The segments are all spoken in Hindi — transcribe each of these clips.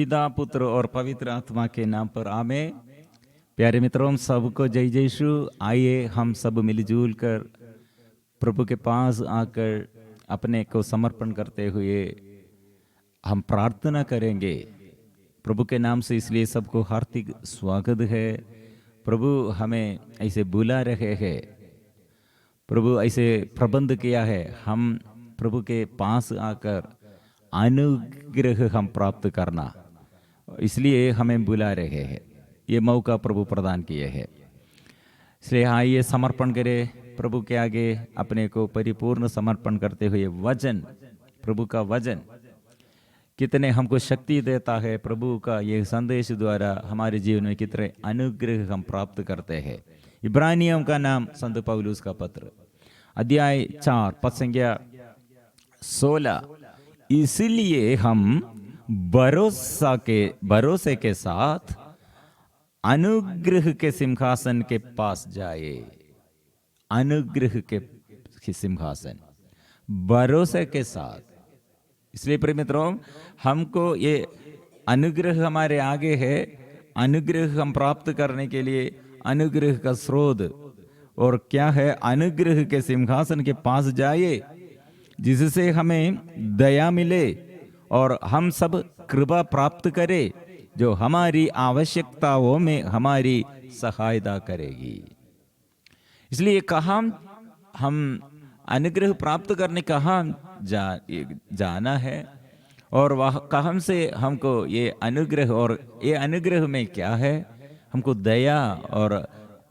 पिता पुत्र और पवित्र आत्मा के नाम पर आमेन। प्यारे मित्रों, सबको जय जय यीशु। आइए हम सब मिलजुल कर प्रभु के पास आकर अपने को समर्पण करते हुए हम प्रार्थना करेंगे प्रभु के नाम से। इसलिए सबको हार्दिक स्वागत है। प्रभु हमें ऐसे बुला रहे हैं, प्रभु ऐसे प्रबंध किया है, हम प्रभु के पास आकर अनुग्रह हम प्राप्त करना, इसलिए हमें बुला रहे हैं। ये मौका प्रभु प्रदान किए हैं। इसलिए आइए समर्पण करें प्रभु के आगे, अपने को परिपूर्ण समर्पण करते हुए। वचन, प्रभु का वचन कितने हमको शक्ति देता है। प्रभु का ये संदेश द्वारा हमारे जीवन में कितने अनुग्रह हम प्राप्त करते हैं। इब्रानियों का नाम संत पौलुस का पत्र, अध्याय 4 पद संख्या 16। इसलिए हम भरोसे के साथ अनुग्रह के सिंहासन के पास जाए। अनुग्रह के सिंहासन, भरोसे के साथ। इसलिए प्रिय मित्रों, हमको ये अनुग्रह हमारे आगे है। अनुग्रह हम प्राप्त करने के लिए अनुग्रह का स्रोत और क्या है? अनुग्रह के सिंहासन के पास जाइए, जिससे हमें दया मिले और हम सब कृपा प्राप्त करें, जो हमारी आवश्यकताओं में हमारी सहायता करेगी। इसलिए कहाँ हम अनुग्रह प्राप्त करने कहाँ जाना है, और वह कहाँ से हमको ये अनुग्रह, और ये अनुग्रह में क्या है? हमको दया और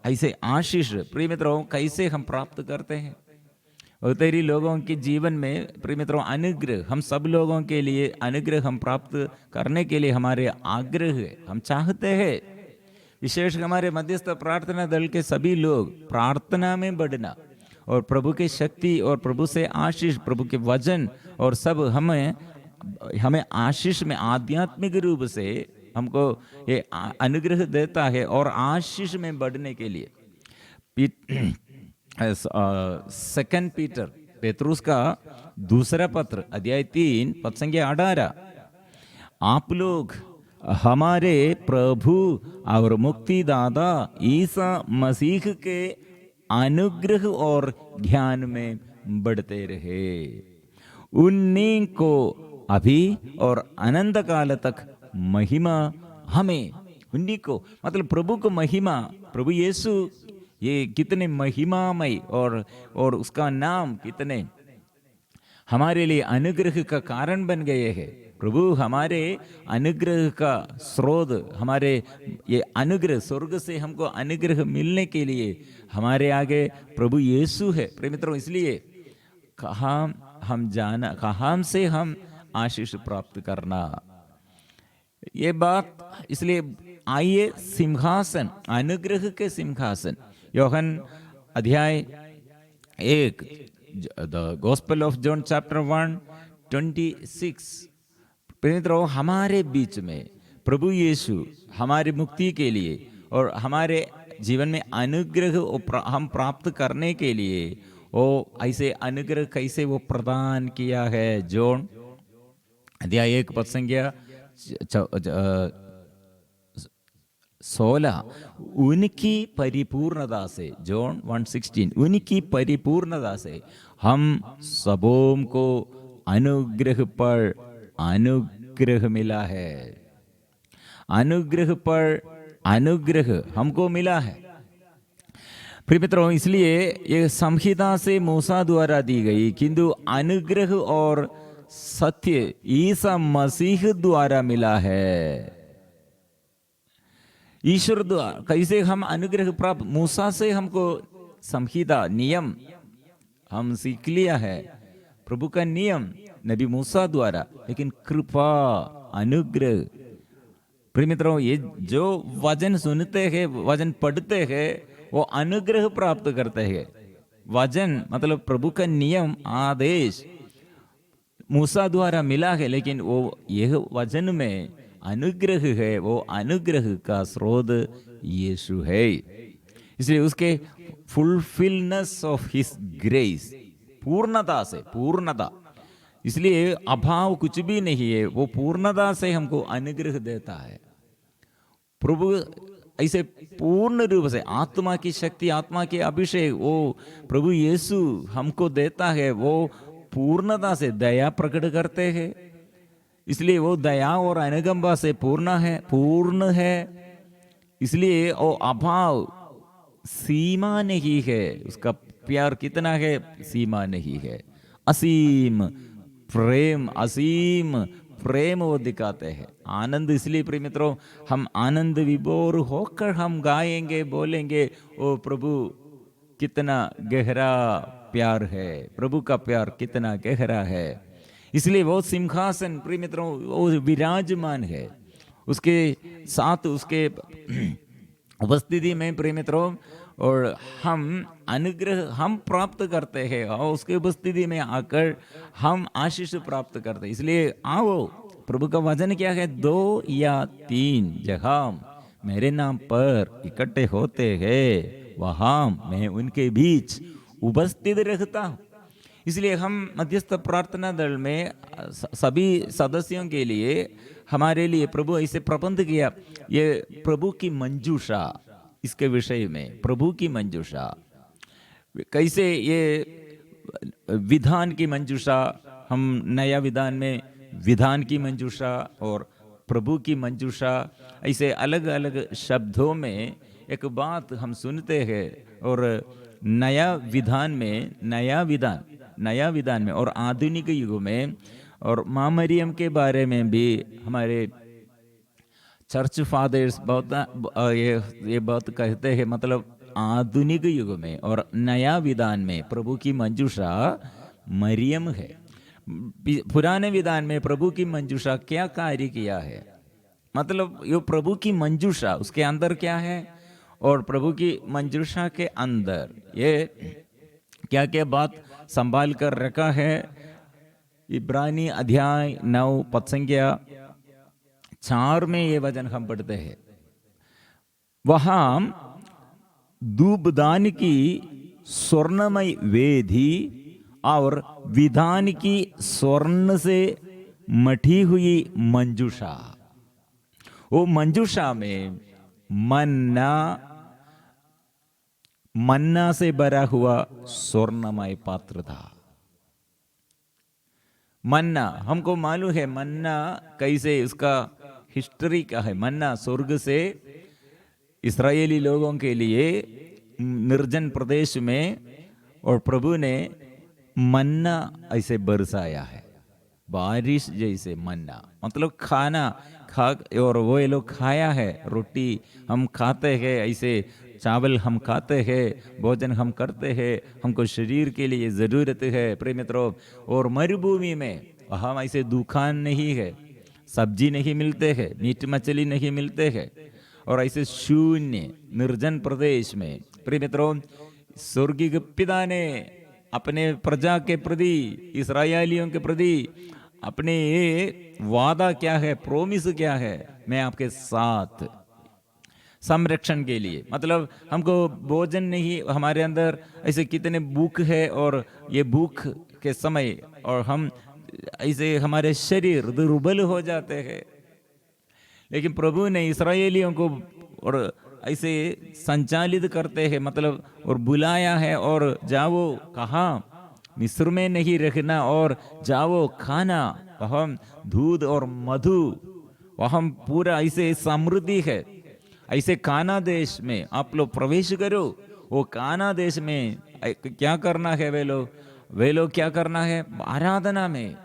ऐसे आशीष। प्रिय मित्रों, कैसे हम प्राप्त करते हैं? और तेरी लोगों के जीवन में प्रिय मित्रों, अनुग्रह हम सब लोगों के लिए अनुग्रह हम प्राप्त करने के लिए हमारे आग्रह है, हम चाहते हैं। विशेष हमारे मध्यस्थ प्रार्थना दल के सभी लोग प्रार्थना में बढ़ना और प्रभु की शक्ति और प्रभु से आशीष, प्रभु के वचन और सब हमें आशीष में आध्यात्मिक रूप से हमको ये अनुग्रह देता है। और आशीष में बढ़ने के लिए सेकंड पीटर, पेतरुस का दूसरा पत्र, अध्याय 3 पद संख्या 18। आप लोग हमारे प्रभु और मुक्तिदाता ईसा मसीह के अनुग्रह और ज्ञान में बढ़ते रहे। उन्हीं को अभी और अनंत काल तक महिमा हमें, उन्हीं को मतलब प्रभु को महिमा, प्रभु यीशु ये कितने महिमामय और उसका नाम कितने हमारे लिए अनुग्रह का कारण बन गए हैं। प्रभु हमारे अनुग्रह का स्रोत, हमारे ये अनुग्रह स्वर्ग से हमको अनुग्रह मिलने के लिए हमारे आगे प्रभु यीशु है। प्रिय मित्रों, इसलिए कहाँ हम जाना, कहाँ से हम आशीष प्राप्त करना, ये बात। इसलिए आइए सिंहासन, अनुग्रह के सिंहासन, योहन अध्याय 1, the gospel of John chapter 1:26। मित्रों, हमारे बीच में प्रभु यीशु हमारी मुक्ति के लिए और हमारे जीवन में अनुग्रह हम प्राप्त करने के लिए वो ऐसे अनुग्रह कैसे वो प्रदान किया है। जॉन अध्याय 1 पद संख्या 16। उनकी परिपूर्णता से, जॉन 1:16, उनकी परिपूर्णता से हम सबों को अनुग्रह पर अनुग्रह मिला है। अनुग्रह पर अनुग्रह हमको मिला है। प्रिय मित्रों, इसलिए ये संहिता से मूसा द्वारा दी गई, किंतु अनुग्रह और सत्य ईसा मसीह द्वारा मिला है। ईश्वर द्वारा कैसे हम अनुग्रह प्राप्त? मूसा से हमको संहिता, नियम हम सीख लिया है, प्रभु का नियम नबी मूसा द्वारा, लेकिन कृपा, अनुग्रह। प्रिय मित्रों, ये जो वचन सुनते हैं, वचन पढ़ते हैं, वो अनुग्रह प्राप्त करते हैं। वचन मतलब प्रभु का नियम, आदेश मूसा द्वारा मिला है, लेकिन वो यह वचन में अनुग्रह है, वो अनुग्रह का स्रोत यीशु है। इसलिए उसके फुलफिलनेस ऑफ हिज ग्रेस, पूर्णता से, पूर्णता इसलिए अभाव कुछ भी नहीं है, वो पूर्णता से हमको अनुग्रह देता है। प्रभु ऐसे पूर्ण रूप से आत्मा की शक्ति, आत्मा के अभिषेक वो प्रभु यीशु हमको देता है। वो पूर्णता से दया प्रकट करते हैं, इसलिए वो दया और अनुकंपा से पूर्ण है। इसलिए वो अभाव सीमा नहीं है, उसका प्यार कितना है सीमा नहीं है। असीम प्रेम वो दिखाते हैं। आनंद, इसलिए प्रिय मित्रों हम आनंद विभोर होकर हम गाएंगे, बोलेंगे ओ प्रभु कितना गहरा प्यार है, प्रभु का प्यार कितना गहरा है। इसलिए वो सिंहासन प्रिय मित्रों वो विराजमान है, उसके साथ उसके उपस्थिति में प्रिय मित्रों, और हम अनुग्रह हम प्राप्त करते हैं और उसके उपस्थिति में आकर हम आशीष प्राप्त करते हैं। इसलिए आओ, प्रभु का वचन क्या है, 2 या 3 जगह मेरे नाम पर इकट्ठे होते हैं वहां मैं उनके बीच उपस्थित रहता हूं। इसलिए हम मध्यस्थ प्रार्थना दल में सभी सदस्यों के लिए, हमारे लिए प्रभु ऐसे प्रबंध किया। ये प्रभु की मंजूषा, इसके विषय में प्रभु की मंजूषा कैसे, ये विधान की मंजूषा, हम नया विधान में विधान की मंजूषा और प्रभु की मंजूषा, ऐसे अलग अलग शब्दों में एक बात हम सुनते हैं। और नया विधान में और आधुनिक युग में, और माँ मरियम के बारे में भी हमारे चर्च फादर्स ये बात कहते हैं। मतलब आधुनिक युग में और नया विधान में प्रभु की मंजूषा मरियम है। पुराने विधान में प्रभु की मंजूषा क्या कार्य किया है, मतलब ये प्रभु की मंजूषा उसके अंदर क्या है, और प्रभु की मंजूषा के अंदर ये क्या क्या बात संभाल कर रखा है। इब्रानी अध्याय 9 पद संख्या 4 में ये वचन हम पढ़ते हैं, वहां धूपदान की स्वर्णमय वेदी और विधान की स्वर्ण से मठी हुई मंजूषा, वो मंजूषा में मन्ना से भरा हुआ स्वर्णमय पात्र था। मन्ना हमको मालूम है, मन्ना कैसे उसका हिस्ट्री क्या है। मन्ना स्वर्ग से इस्राएली लोगों के लिए निर्जन प्रदेश में, और प्रभु ने मन्ना ऐसे बरसाया है, बारिश जैसे मन्ना, मतलब खाना और वो ये लोग खाया है। रोटी हम खाते हैं, ऐसे चावल हम खाते हैं, भोजन हम करते हैं, हमको शरीर के लिए ज़रूरत है प्रिय मित्रों। और मरुभूमि में वहाँ ऐसे दुकान नहीं है, सब्जी नहीं मिलते हैं, मीट मछली नहीं मिलते हैं, और ऐसे शून्य निर्जन प्रदेश में प्रिय मित्रों स्वर्गीय पिता ने अपने प्रजा के प्रति, इस्राएलियों के प्रति अपने ये वादा क्या है, प्रोमिस क्या है, मैं आपके साथ संरक्षण के लिए। मतलब हमको भोजन नहीं, हमारे अंदर ऐसे कितने भूख है, और ये भूख के समय और हम ऐसे हमारे शरीर दुर्बल हो जाते हैं, लेकिन प्रभु ने इस्राएलियों को और ऐसे संचालित करते हैं, मतलब और बुलाया है, और जाओ कहा मिस्र में नहीं रखना, और जाओ खाना वहाँ दूध और मधु, वहाँ पूरा ऐसे समृद्धि है। ऐसे काना देश में आप लोग प्रवेश करो। वो काना देश में क्या करना है, वे लोग क्या करना है, आराधना में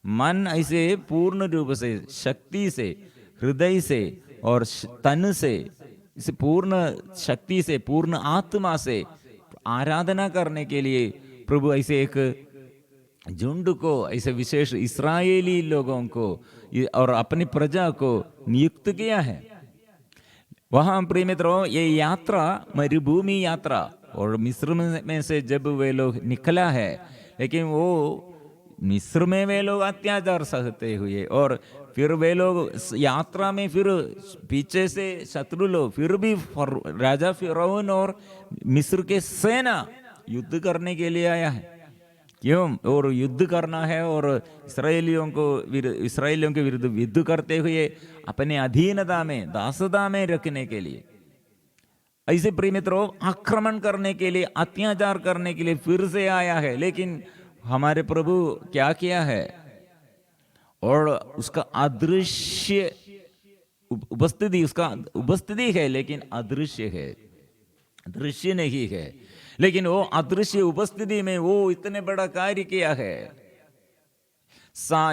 मन ऐसे पूर्ण रूप से, शक्ति से, हृदय से और तन से, इसे पूर्ण शक्ति से, पूर्ण आत्मा से आराधना करने के लिए प्रभु ऐसे एक झुंड को, ऐसे विशेष इस्राएली लोगों को और अपनी प्रजा को नियुक्त किया है। वहां प्रिय मित्रों ये यात्रा मरुभूमि यात्रा, और मिस्र में से जब वे लोग निकला है, लेकिन वो मिस्र में वे लोग अत्याचार सहते हुए, और फिर वे लोग यात्रा में फिर पीछे से शत्रु लोग, फिर भी राजा फिरौन और मिस्र के सेना युद्ध करने के लिए आया है। क्यों? और युद्ध करना है और इसराइलियों के विरुद्ध युद्ध करते हुए अपने अधीनता में, दासता में रखने के लिए, ऐसे प्रिय मित्रों आक्रमण करने के लिए, अत्याचार करने के लिए फिर से आया है। लेकिन हमारे प्रभु क्या किया है? और उसका अदृश्य उपस्थिति, उसका उपस्थिति है लेकिन अदृश्य है, दृश्य नहीं है। लेकिन वो अदृश्य उपस्थिति में वो इतने बड़ा कार्य किया है।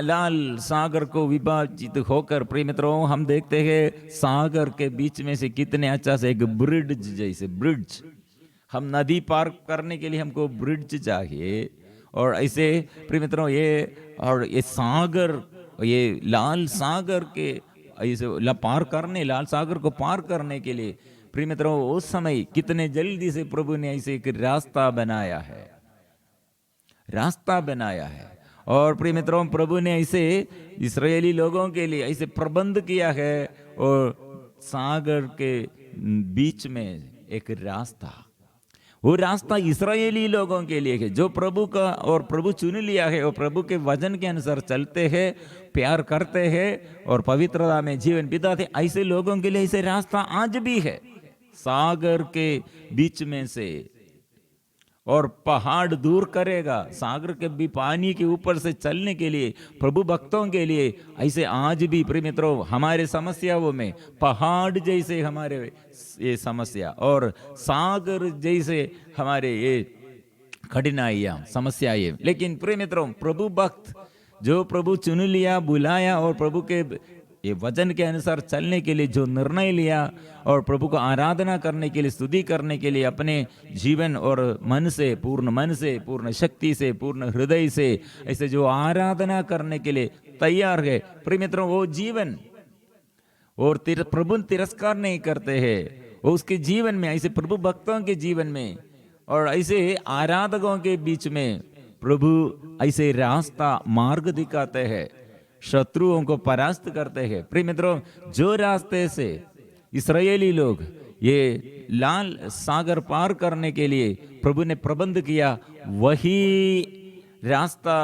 लाल सागर को विभाजित होकर, प्रिय मित्रों हम देखते हैं सागर के बीच में से कितने अच्छा से एक ब्रिज, जैसे ब्रिज, हम नदी पार करने के लिए हमको ब्रिज चाहिए। और ऐसे प्रिय मित्रों ये सागर, ये लाल सागर के ऐसे लाल सागर को पार करने के लिए प्रिय मित्रों उस समय कितने जल्दी से प्रभु ने ऐसे एक रास्ता बनाया है, रास्ता बनाया है। और प्रिय मित्रों प्रभु ने ऐसे इस्राएली लोगों के लिए ऐसे प्रबंध किया है, और सागर के बीच में एक रास्ता, वो रास्ता इस्राएली लोगों के लिए है जो प्रभु का और प्रभु चुन लिया है और प्रभु के वचन के अनुसार चलते हैं, प्यार करते हैं और पवित्रता में जीवन बिताते। ऐसे लोगों के लिए ऐसे रास्ता आज भी है, सागर के बीच में से। और पहाड़ दूर करेगा, सागर के भी पानी के ऊपर से चलने के लिए प्रभु भक्तों के लिए ऐसे आज भी प्रिय मित्रों हमारे समस्याओं में पहाड़ जैसे हमारे ये समस्या और सागर जैसे हमारे ये कठिनाइयां, समस्याएं। लेकिन प्रिय मित्रों प्रभु भक्त जो प्रभु चुन लिया, बुलाया और प्रभु के ये वचन के अनुसार चलने के लिए जो निर्णय लिया और प्रभु को आराधना करने के लिए, स्तुति करने के लिए अपने जीवन और मन से, पूर्ण शक्ति से, पूर्ण हृदय से ऐसे जो आराधना करने के लिए तैयार है, प्रिय मित्रों वो जीवन और प्रभु तिरस्कार नहीं करते हैं। वो उसके जीवन में, ऐसे प्रभु भक्तों के जीवन में और ऐसे आराधकों के बीच में प्रभु ऐसे रास्ता, मार्ग दिखाते हैं, शत्रुओं को परास्त करते हैं। प्रिय मित्रों जो रास्ते से इस्राएली लोग ये लाल सागर पार करने के लिए प्रभु ने प्रबंध किया, वही रास्ता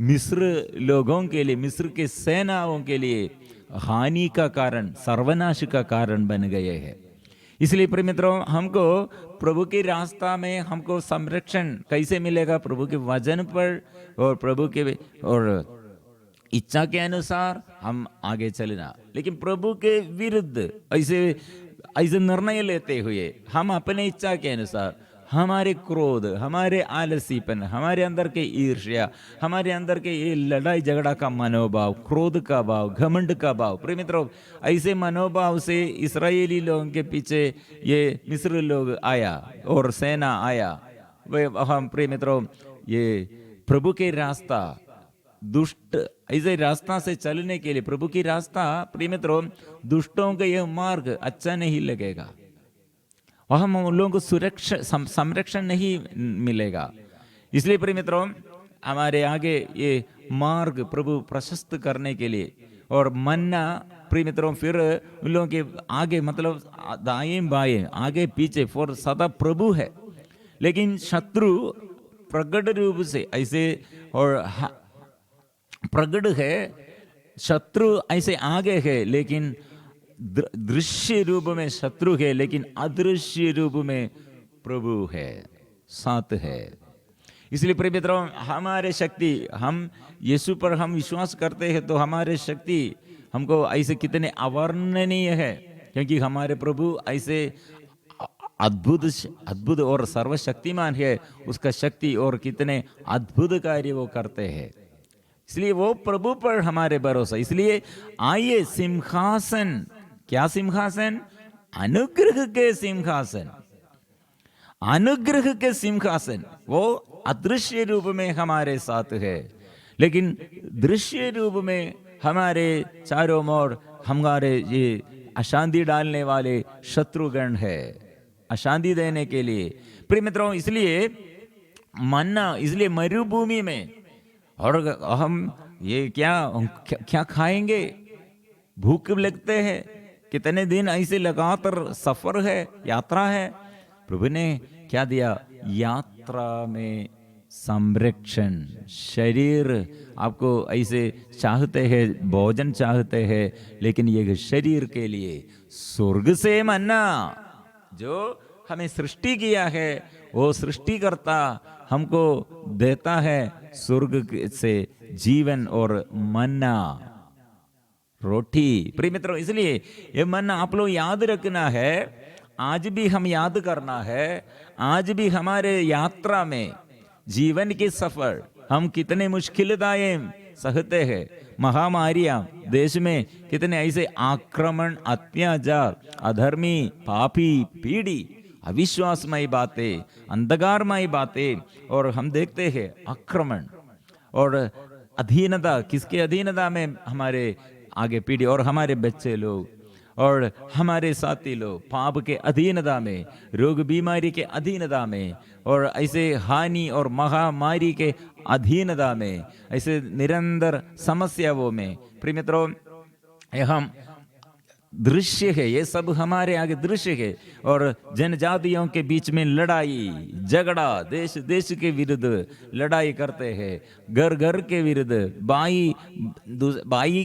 मिस्र लोगों के लिए, मिस्र के सेनाओं के लिए हानि का कारण, सर्वनाश का कारण बन गए हैं। इसलिए प्रिय मित्रों हमको प्रभु के रास्ता में हमको संरक्षण कैसे मिलेगा? प्रभु के वचन पर और प्रभु के और इच्छा के अनुसार हम आगे चलना। लेकिन प्रभु के विरुद्ध ऐसे निर्णय लेते हुए हम अपने इच्छा के अनुसार, हमारे क्रोध, हमारे आलसीपन, हमारे अंदर के ईर्ष्या, हमारे अंदर के ये लड़ाई झगड़ा का मनोभाव, क्रोध का भाव, घमंड का भाव, प्रिय मित्रों ऐसे मनोभाव से इस्राएली लोगों के पीछे ये मिस्र लोग आया और सेना आया। वे हम प्रिय मित्रों ये प्रभु के रास्ता, दुष्ट ऐसे रास्ता से चलने के लिए, प्रभु की रास्ता प्रिय मित्रों दुष्टों का यह मार्ग अच्छा नहीं लगेगा, वहां उन लोगों को सुरक्षा, संरक्षण नहीं मिलेगा। इसलिए प्रिय मित्रों हमारे आगे ये मार्ग प्रभु प्रशस्त करने के लिए और मन्ना प्रिय मित्रों फिर उन लोगों के आगे, मतलब दाएं बाएं, आगे पीछे फॉर सदा प्रभु है। लेकिन शत्रु प्रकट रूप से ऐसे और प्रकट है, शत्रु ऐसे आगे है लेकिन दृश्य रूप में शत्रु है, लेकिन अदृश्य रूप में प्रभु है, साथ है। इसलिए प्रिय मित्रों हमारे शक्ति, हम यीशु पर हम विश्वास करते हैं तो हमारे शक्ति हमको ऐसे कितने अवर्णनीय है, क्योंकि हमारे प्रभु ऐसे अद्भुत और सर्वशक्तिमान है। उसका शक्ति और कितने अद्भुत कार्य वो करते हैं, इसलिए वो प्रभु पर हमारे भरोसा। इसलिए आइए सिंहासन, क्या सिंहासन? अनुग्रह के सिंहासन, अनुग्रह के सिंहासन वो अदृश्य रूप में हमारे साथ है, लेकिन दृश्य रूप में हमारे चारों ओर हमारे ये अशांति डालने वाले शत्रुगण है, अशांति देने के लिए। प्रिय मित्रों इसलिए मन्ना, इसलिए मरुभूमि में और हम ये क्या खाएंगे, भूख लगते हैं, कितने दिन ऐसे लगातार सफर है, यात्रा है। प्रभु ने क्या दिया? यात्रा में संरक्षण। शरीर आपको ऐसे चाहते हैं, भोजन चाहते हैं, लेकिन ये शरीर के लिए स्वर्ग से मन्ना जो हमें सृष्टि किया है, वो सृष्टिकर्ता हमको देता है स्वर्ग से जीवन और मन्ना, रोटी। प्रिय मित्रों, इसलिए ये मन्ना आप लोग याद रखना है, आज भी हम याद करना है। आज भी हमारे यात्रा में, जीवन के सफर, हम कितने मुश्किलताएं सहते हैं। महामारियां, देश में कितने ऐसे आक्रमण, अत्याचार, अधर्मी, पापी, पीड़ी, अविश्वासमयी बातें, अंधकारमयी बातें, और हम देखते हैं आक्रमण और अधीनता। किसके अधीनता में? हमारे आगे पीढ़ी और हमारे बच्चे लोग और हमारे साथी लोग पाप के अधीनता में, रोग बीमारी के अधीनता में, और ऐसे हानि और महामारी के अधीनता में, ऐसे निरंतर समस्याओं में। प्रिय मित्रों, हम दृश्य है, ये सब हमारे आगे दृश्य है। और जनजातियों के बीच में लड़ाई झगड़ा, देश देश के विरुद्ध लड़ाई करते हैं, घर घर के विरुद्ध, भाई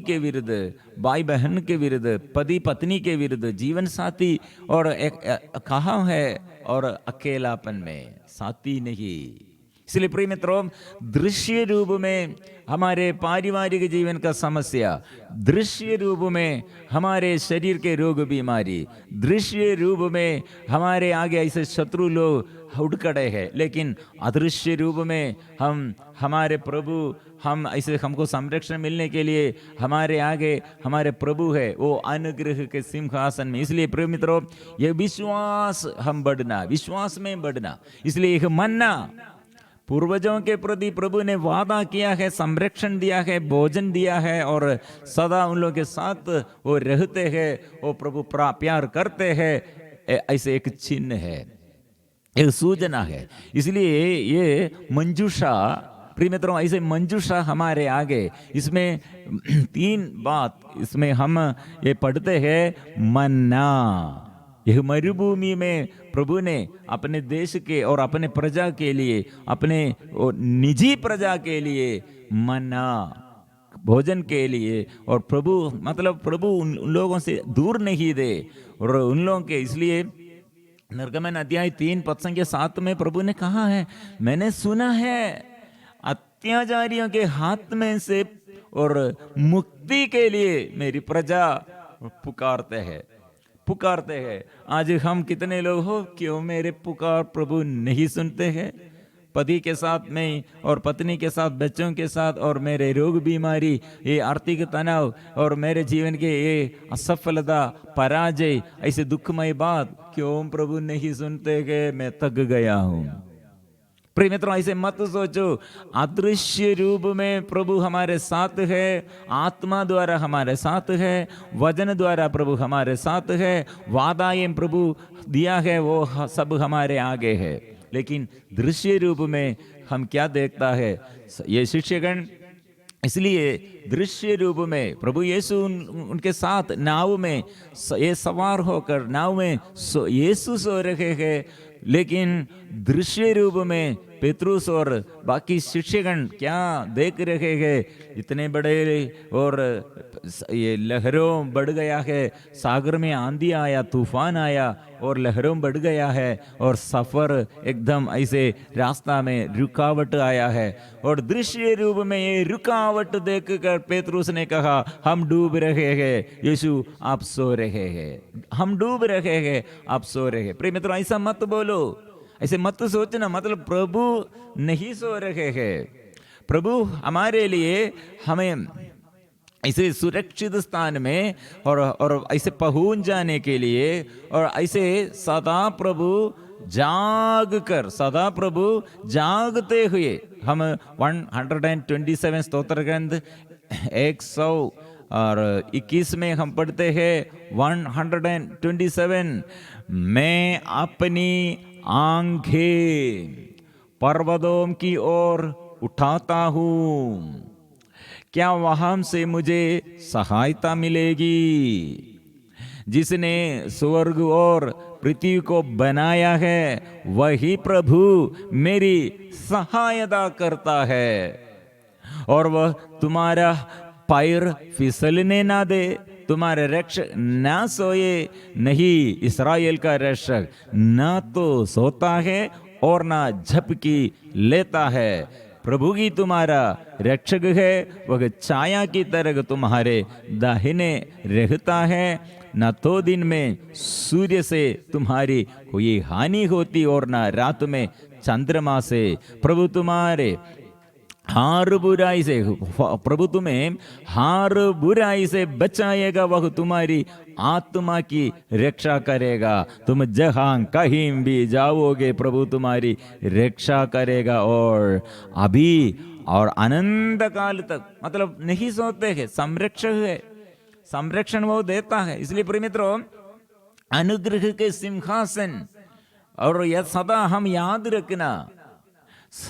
के विरुद्ध, भाई बहन के विरुद्ध, पति पत्नी के विरुद्ध, जीवन साथी, और कहाँ है और अकेलापन में साथी नहीं। इसलिए प्रिय मित्रों, दृश्य रूप में हमारे पारिवारिक जीवन का समस्या, दृश्य रूप में हमारे शरीर के रोग बीमारी, दृश्य रूप में हमारे आगे ऐसे शत्रु लोग उठ खड़े हैं, लेकिन अदृश्य रूप में हम, हमारे प्रभु, हम ऐसे, हमको संरक्षण मिलने के लिए हमारे आगे हमारे प्रभु है, वो अनुग्रह के सिंहासन में। इसलिए प्रिय मित्रों, ये विश्वास हम बढ़ना, विश्वास में बढ़ना। इसलिए एक मन्ना, पूर्वजों के प्रति प्रभु ने वादा किया है, संरक्षण दिया है, भोजन दिया है, और सदा उन लोगों के साथ वो रहते हैं, वो प्रभु प्यार करते हैं। ऐसे एक चिन्ह है, एक सूचना है। इसलिए ये मंजूषा, प्रिय मित्रों, ऐसे मंजूषा हमारे आगे, इसमें 3 बात इसमें हम ये पढ़ते हैं। मन्ना, यह मरुभूमि में प्रभु ने अपने देश के और अपने प्रजा के लिए, अपने निजी प्रजा के लिए मन्ना, भोजन के लिए, और प्रभु मतलब प्रभु उन लोगों से दूर नहीं दे, और उन लोगों के, इसलिए निर्गमन अध्याय 3 पद संख्या 7 में प्रभु ने कहा है, मैंने सुना है अत्याचारियों के हाथ में से और मुक्ति के लिए मेरी प्रजा पुकारते हैं। आज हम कितने लोग हो, क्यों मेरे पुकार प्रभु नहीं सुनते हैं? पति के साथ में और पत्नी के साथ, बच्चों के साथ, और मेरे रोग बीमारी, ये आर्थिक तनाव, और मेरे जीवन के ये असफलता, पराजय, ऐसे दुखमय बात, क्यों प्रभु नहीं सुनते कि मैं थक गया हूँ। प्रिय मित्रों, ऐसे मत सोचो। अदृश्य रूप में प्रभु हमारे साथ है, आत्मा द्वारा हमारे साथ है, वचन द्वारा प्रभु हमारे साथ है, वादाएं प्रभु दिया है, वो सब हमारे आगे है। लेकिन दृश्य रूप में हम क्या देखता है ये शिष्यगण? इसलिए दृश्य रूप में प्रभु यीशु उनके साथ नाव में ये सवार होकर, नाव में यीशु सो रहे हैं, लेकिन दृश्य रूप में पेतरुस और बाकी शिष्यगण क्या देख रहे हैं? इतने बड़े, और ये लहरों बढ़ गया है, सागर में आंधी आया, तूफान आया, और लहरों बढ़ गया है, और सफर एकदम ऐसे रास्ता में रुकावट आया है। और दृश्य रूप में ये रुकावट देखकर पेतरुस ने कहा, हम डूब रहे हैं, यीशु आप सो रहे हैं, हम डूब रहे हैं, आप सो रहे हैं। प्रिय मित्रों, ऐसा मत बोलो, ऐसे मत सोचना। मतलब प्रभु नहीं सो रहे हैं, प्रभु हमारे लिए हमें ऐसे सुरक्षित स्थान में और ऐसे पहुंच जाने के लिए, और ऐसे सदा प्रभु सदा प्रभु जागते हुए, हम 127 स्तोत्र ग्रंथ 121 में हम पढ़ते हैं 127, मैं अपनी आंखें पर्वतों की ओर उठाता हूँ, क्या वहां से मुझे सहायता मिलेगी? जिसने स्वर्ग और पृथ्वी को बनाया है, वही प्रभु मेरी सहायता करता है, और वह तुम्हारा पैर फिसलने ना दे, तुम्हारे रक्षक ना सोए। नहीं, इस्राएल का रक्षक ना तो सोता है और ना झपकी लेता है। प्रभु की तुम्हारा रक्षक है, वह छाया की तरह तुम्हारे दाहिने रहता है। न तो दिन में सूर्य से तुम्हारी कोई हानि होती और न रात में चंद्रमा से। प्रभु तुम्हारे हर बुराई से, प्रभु तुम्हें हर बुराई से बचाएगा, वह तुम्हारी आत्मा की रक्षा करेगा। तुम जहां कहीं भी जाओगे, प्रभु तुम्हारी रक्षा करेगा, और अभी और अनंत काल तक, मतलब नहीं सोते हैं, संरक्षक है, संरक्षण वो देता है। इसलिए प्रिय मित्रों, अनुग्रह के सिंहासन, और यह सदा हम याद रखना,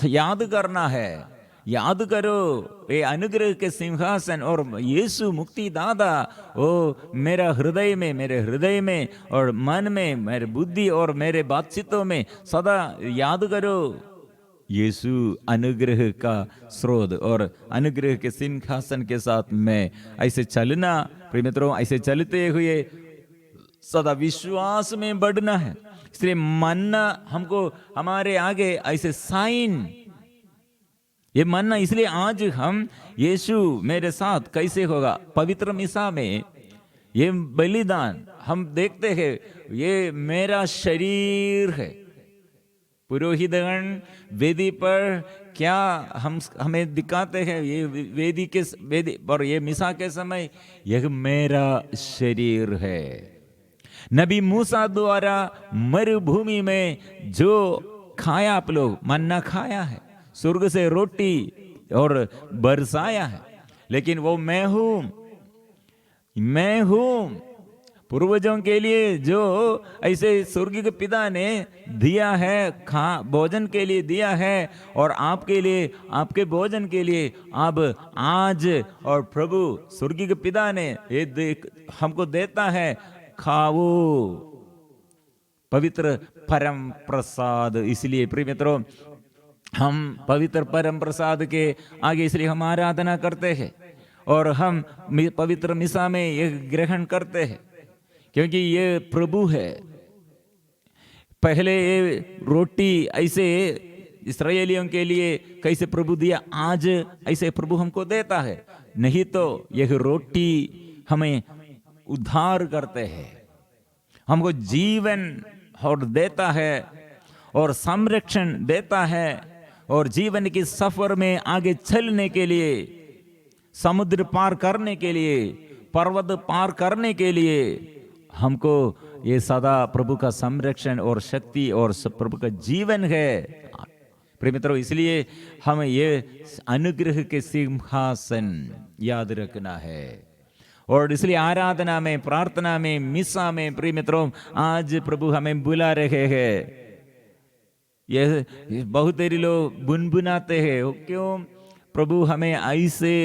याद करना है, याद करो ये अनुग्रह के सिंहासन और यीशु मुक्तिदाता, ओ मेरा हृदय में, मेरे हृदय में और मन में, मेरे बुद्धि और मेरे बातचीतों में सदा याद करो। यीशु अनुग्रह का स्रोत और अनुग्रह के सिंहासन के साथ में ऐसे चलना, प्रिय मित्रों, ऐसे चलते हुए सदा विश्वास में बढ़ना है। इसलिए मानना हमको, हमारे आगे ऐसे साइन, ये मानना। इसलिए आज हम यीशु मेरे साथ कैसे होगा, पवित्र मिसा में ये बलिदान हम देखते हैं, ये मेरा शरीर है। पुरोहितगण वेदी पर क्या हमें दिखाते हैं, ये वेदी पर ये मिसा के समय, यह मेरा शरीर है। नबी मूसा द्वारा मरुभूमि में जो खाया, आप लोग मन्ना खाया है, स्वर्ग से रोटी और बरसाया है, लेकिन वो मैं हूं पूर्वजों के लिए जो ऐसे स्वर्गीय पिता ने दिया है, भोजन के लिए दिया है, और आपके लिए, आपके भोजन के लिए अब आज, और प्रभु स्वर्गीय पिता ने ये हमको देता है, खाओ पवित्र परम प्रसाद। इसलिए प्रिय मित्रों, हम पवित्र परम प्रसाद के आगे इसलिए हम आराधना करते हैं, और हम पवित्र मिसा में ये ग्रहण करते हैं, क्योंकि ये प्रभु है। पहले ये रोटी ऐसे इस्राएलियों के लिए कैसे प्रभु दिया, आज ऐसे प्रभु हमको देता है। नहीं तो यह रोटी हमें उद्धार करते हैं, हमको जीवन और देता है, और संरक्षण देता है, और जीवन के सफर में आगे चलने के लिए, समुद्र पार करने के लिए, पर्वत पार करने के लिए हमको ये सदा प्रभु का संरक्षण और शक्ति और प्रभु का जीवन है। प्रिय मित्रों, इसलिए हमें ये अनुग्रह के सिंहासन याद रखना है, और इसलिए आराधना में, प्रार्थना में, मिसा में, प्रिय मित्रों, आज प्रभु हमें बुला रहे हैं। ये बहुत देरी लोग बुनबुनाते हैं, क्यों प्रभु हमें ऐसे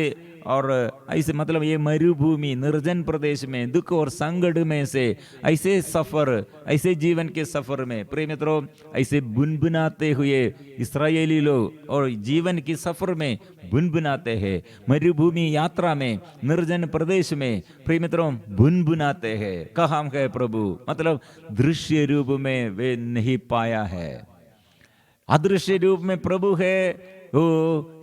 और ऐसे, मतलब ये मरुभूमि निर्जन प्रदेश में, दुख और संकट में से, ऐसे सफर, ऐसे जीवन के सफर में, प्रिय मित्रों, ऐसे बुनबुनाते हुए इस्राएली लोग और जीवन के सफर में बुनबुनाते हैं, मरुभूमि यात्रा में, निर्जन प्रदेश में, प्रिय मित्रों, बुनबुनाते हैं। कहाँ है प्रभु, मतलब दृश्य रूप में वे नहीं पाया है, अदृश्य रूप में प्रभु है।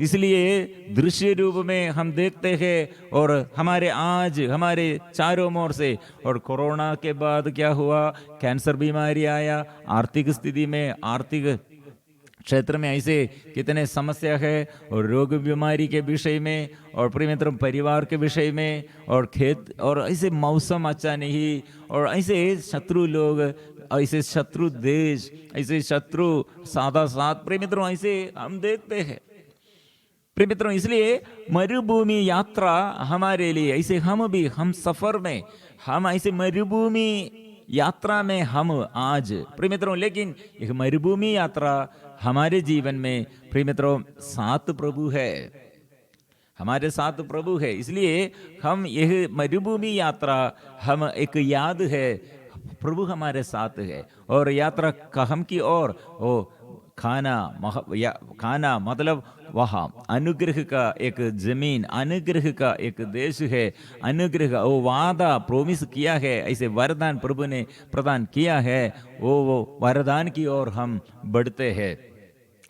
इसलिए दृश्य रूप में हम देखते हैं, और हमारे आज हमारे चारों ओर से, और कोरोना के बाद क्या हुआ, कैंसर बीमारी आया, आर्थिक स्थिति में, आर्थिक क्षेत्र में ऐसे कितने समस्या है, और रोग बीमारी के विषय में, और प्रिय मित्रों परिवार के विषय में, और खेत, और ऐसे मौसम अच्छा नहीं, और ऐसे शत्रु लोग, ऐसे शत्रु देश, ऐसे शत्रु सादा साथ, प्रिय मित्रों ऐसे हम देखते हैं। प्रिय मित्रों, इसलिए मरुभूमि यात्रा हमारे लिए ऐसे, हम सफर में, हम ऐसे मरुभूमि यात्रा में हम आज, प्रिय मित्रों, लेकिन एक मरुभूमि यात्रा हमारे जीवन में, प्रिय मित्रों, साथ प्रभु है, हमारे साथ प्रभु है। इसलिए हम यह मरुभूमि यात्रा हम एक याद है, प्रभु हमारे साथ है। और यात्रा कहम की ओर वो खाना मतलब वहाँ अनुग्रह का एक जमीन, अनुग्रह का एक देश है, अनुग्रह वो वादा प्रोमिस किया है, ऐसे वरदान प्रभु ने प्रदान किया है, वो वरदान की ओर हम बढ़ते हैं।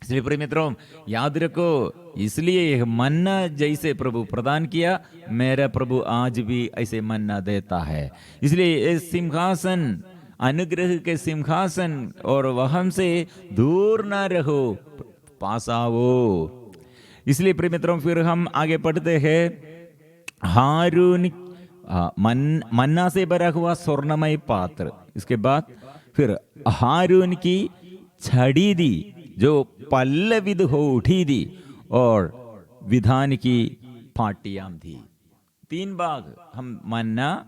इसलिए प्रिय मित्रों याद रखो, इसलिए यह मन्ना जैसे प्रभु प्रदान किया, मेरा प्रभु आज भी ऐसे मन्ना देता है। इसलिए ये सिंहासन, अनुग्रह के सिंहासन, और वहम से दूर ना रहो, पास आओ। इसलिए प्रिय मित्रों फिर हम आगे पढ़ते हैं, हारून मन्ना से भरा हुआ स्वर्णमय पात्र। इसके बाद फिर हारून की छड़ी दी जो पल्लविद हो उठी थी, और विधान की पाटियां थी। 3 भाग हम मन्ना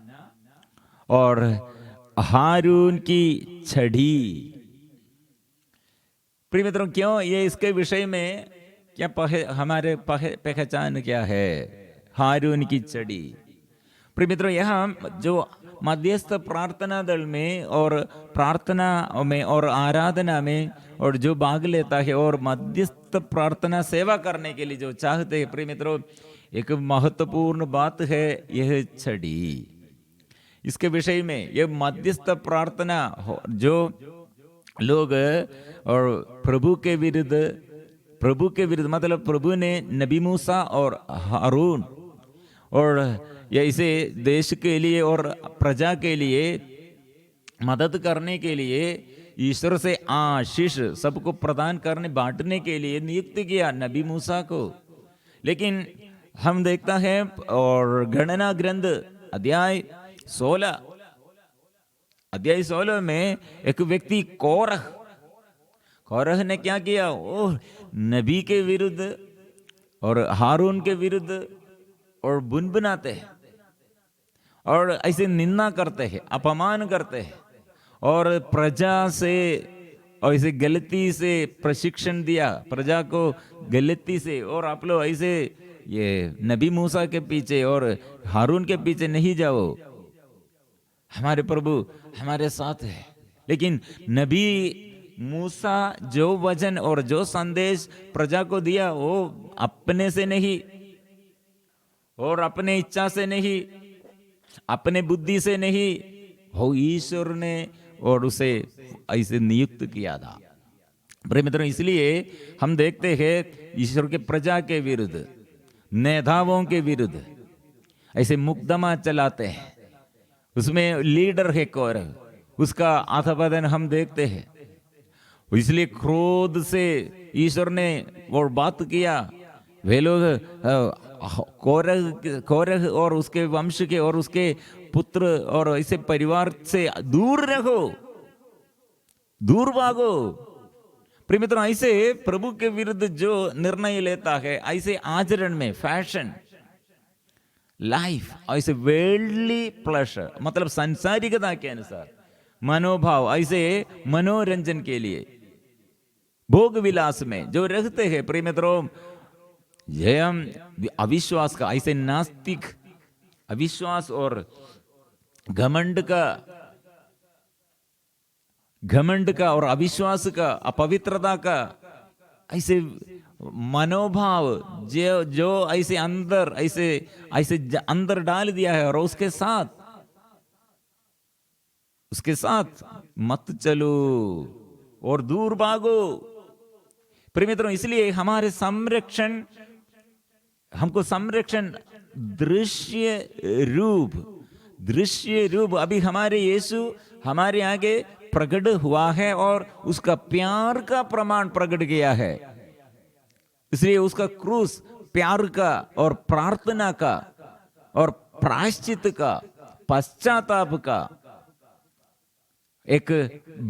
और हारून की छड़ी। प्रिय मित्रों क्यों ये इसके विषय में क्या हमारे पहचान क्या है? हारून की छड़ी। प्रिय मित्रों यहाँ जो मध्यस्थ प्रार्थना दल में और प्रार्थना में और आराधना में और जो भाग लेता है और मध्यस्थ प्रार्थना सेवा करने के लिए जो चाहते हैं, प्रिय मित्रों एक महत्वपूर्ण बात है यह छड़ी। इसके विषय में यह मध्यस्थ प्रार्थना जो लोग और प्रभु के विरुद्ध मतलब प्रभु ने नबी मूसा और हारून और इसे देश के लिए और प्रजा के लिए मदद करने के लिए ईश्वर से आशीष सबको प्रदान करने बांटने के लिए नियुक्त किया नबी मूसा को। लेकिन हम देखता है और गणना ग्रंथ अध्याय 16 में एक व्यक्ति कोरह ने क्या किया? वो नबी के विरुद्ध और हारून के विरुद्ध और बुनबुनाते हैं और ऐसे निंदा करते हैं, अपमान करते हैं, और प्रजा से और ऐसे गलती से प्रशिक्षण दिया प्रजा को गलती से। और आप लोग ऐसे ये नबी मूसा के पीछे और हारून के पीछे नहीं जाओ, हमारे प्रभु हमारे साथ है। लेकिन नबी मूसा जो वचन और जो संदेश प्रजा को दिया वो अपने से नहीं और अपने इच्छा से नहीं, अपने बुद्धि से नहीं, हो ईश्वर ने और उसे ऐसे नियुक्त किया था। प्रिय मित्रों इसलिए हम देखते हैं ईश्वर के प्रजा के विरुद्ध, नेताओं के विरुद्ध ऐसे मुकदमा चलाते हैं। उसमें लीडर है कोरह, उसका अधपतन हम देखते हैं। इसलिए क्रोध से ईश्वर ने वो बात किया, वे लोग कोरह और उसके वंश के और उसके पुत्र और ऐसे परिवार से दूर रहो, दूर भागो। प्रिय मित्रों ऐसे प्रभु के विरुद्ध जो निर्णय लेता है, ऐसे आचरण में फैशन लाइफ, ऐसे वर्ल्डली प्लेजर मतलब संसारिकता के अनुसार मनोभाव, ऐसे मनोरंजन के लिए भोग विलास में जो रहते हैं, प्रिय मित्रों ये हम अविश्वास का, ऐसे नास्तिक अविश्वास और घमंड का और अविश्वास का, अपवित्रता का ऐसे मनोभाव जो ऐसे अंदर डाल दिया है, और उसके साथ मत चलो और दूर भागो। प्रिय मित्रों इसलिए हमको संरक्षण दृश्य रूप अभी हमारे यीशु हमारे आगे प्रकट हुआ है और उसका प्यार का प्रमाण प्रकट किया है। इसलिए उसका क्रूस प्यार का और प्रार्थना का और प्रायश्चित का, पश्चाताप का एक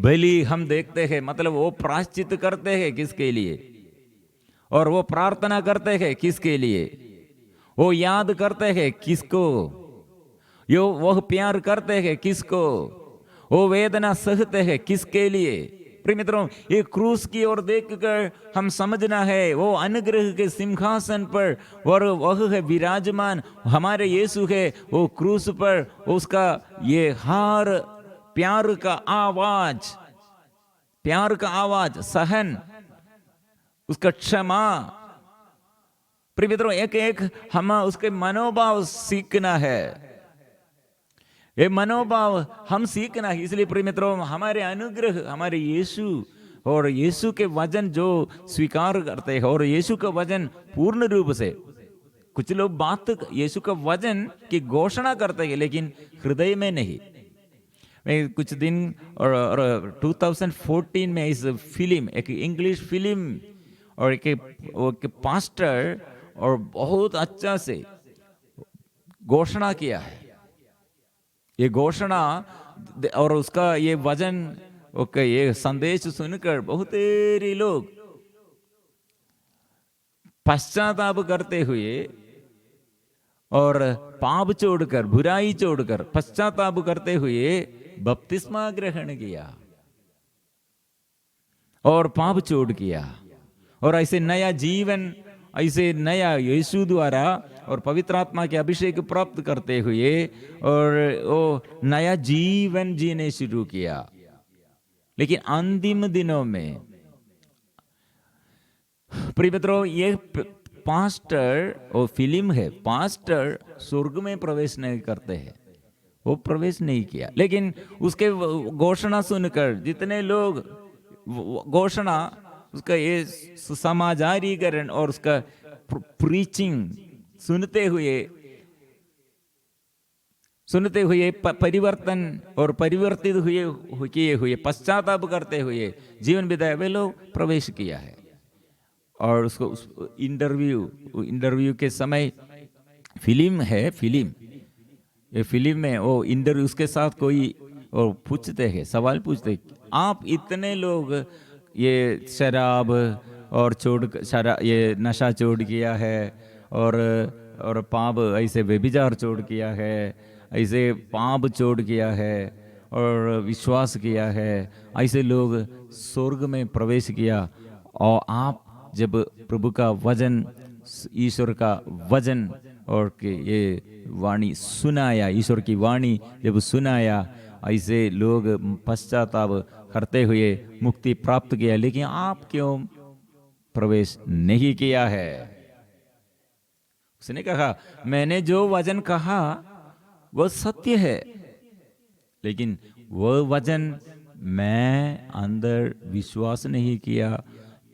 बलि हम देखते हैं। मतलब वो प्रायश्चित करते हैं किसके लिए, और वो प्रार्थना करते हैं किसके लिए, वो याद करते हैं किसको, वो प्यार करते हैं किसको, वो वेदना सहते हैं किसके लिए। प्रिय मित्रों ये क्रूस की ओर देखकर हम समझना है वो अनुग्रह के सिंहासन पर और वह है विराजमान हमारे यीशु है, वो क्रूस पर उसका ये हार प्यार का आवाज, प्यार का आवाज, सहन, उसका क्षमा। प्रिय मित्रों, एक एक हम उसके मनोभाव सीखना है, ये मनोभाव हम सीखना है। इसलिए प्रिय मित्रों, हमारे अनुग्रह, हमारे यीशु और यीशु के वचन जो स्वीकार करते हैं और यीशु का वचन पूर्ण रूप से, कुछ लोग बात यीशु का वचन की घोषणा करते हैं लेकिन हृदय में नहीं। मैं कुछ दिन और 2014 में इस फिल्म, एक इंग्लिश फिल्म और एक पास्टर और बहुत अच्छा से घोषणा किया है। ये घोषणा और उसका ये वचन, ओके, ये संदेश सुनकर बहुत सारे लोग पश्चाताप करते हुए और पाप छोड़कर, बुराई छोड़कर पश्चाताप करते हुए बपतिस्मा ग्रहण किया और पाप छोड़ किया और ऐसे नया जीवन, ऐसे नया यीशु द्वारा और पवित्र आत्मा के अभिषेक प्राप्त करते हुए और वो नया जीवन जीने शुरू किया। लेकिन अंतिम दिनों में प्रिय मित्रों, ये पास्टर, वो फिल्म है, पास्टर स्वर्ग में प्रवेश नहीं करते हैं, वो प्रवेश नहीं किया। लेकिन उसके घोषणा सुनकर जितने लोग घोषणा, उसका ये समाचारीकरण और उसका प्रीचिंग सुनते हुए परिवर्तन और परिवर्तित किए हुए पश्चाताप करते हुए जीवन बिताया, वे लोग प्रवेश किया है। और उसको इंटरव्यू के समय, फिल्म है, ये फिल्म में वो इंटरव्यू, उसके साथ कोई और पूछते हैं, सवाल पूछते, आप इतने लोग ये शराब और ये नशा छोड़ किया है और पाप, ऐसे व्यभिचार छोड़ किया है, ऐसे पाप छोड़ किया है और विश्वास किया है, ऐसे लोग स्वर्ग में प्रवेश किया। और आप जब प्रभु का वचन, ईश्वर का वचन और के ये वाणी सुनाया, ईश्वर की वाणी जब सुनाया, ऐसे लोग पश्चाताप करते हुए मुक्ति प्राप्त किया। लेकिन आप क्यों प्रवेश नहीं किया है? उसने कहा, मैंने जो वचन कहा वो सत्य है, लेकिन वो वचन मैं अंदर विश्वास नहीं किया।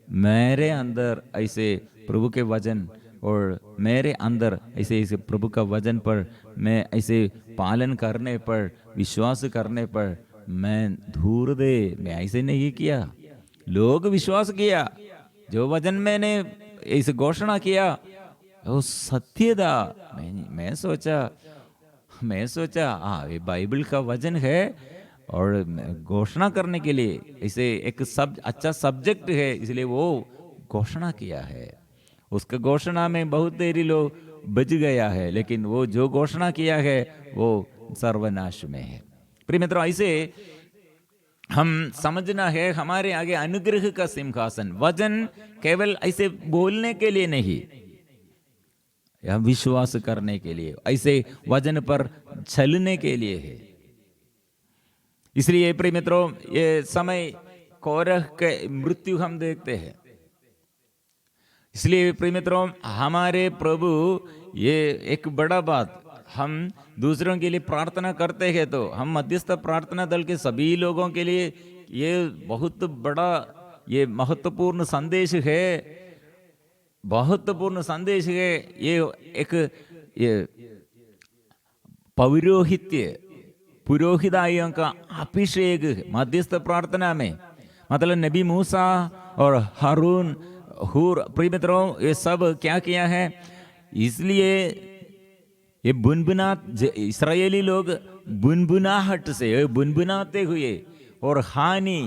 मेरे अंदर ऐसे प्रभु के वचन और मेरे अंदर ऐसे प्रभु का वचन पर मैं ऐसे पालन करने पर, विश्वास करने पर मैं दूर दे, मैं ऐसे नहीं किया। लोग विश्वास किया, जो वचन मैंने ऐसे घोषणा किया वो सत्य था। मैं सोचा हाँ, ये बाइबल का वचन है और घोषणा करने के लिए इसे एक अच्छा सब्जेक्ट है, इसलिए वो घोषणा किया है। उसका घोषणा में बहुत देरी लोग बच गया है, लेकिन वो जो घोषणा किया है वो सर्वनाश में है। प्रिय मित्रों, ऐसे हम समझना है, हमारे आगे अनुग्रह का सिंहासन, वचन केवल ऐसे बोलने के लिए नहीं, या विश्वास करने के लिए, ऐसे वचन पर चलने के लिए है। इसलिए प्रिय मित्रों, ये समय कोरह के मृत्यु हम देखते हैं। इसलिए प्रिय मित्रों, हमारे प्रभु, ये एक बड़ा बात, हम दूसरों के लिए प्रार्थना करते हैं तो हम मध्यस्थ प्रार्थना दल के सभी लोगों के लिए ये बहुत बड़ा, ये महत्वपूर्ण संदेश है, महत्वपूर्ण संदेश है। ये एक ये पौरोहित्य, पुरोहिताइयों का अभिषेक मध्यस्थ प्रार्थना में, मतलब नबी मूसा और हारून, हूर, प्रिय मित्रों, ये सब क्या किया है? इसलिए ये इस्राएली लोग बुनबुनाहट से, बुनबुनाते हुए और हानि,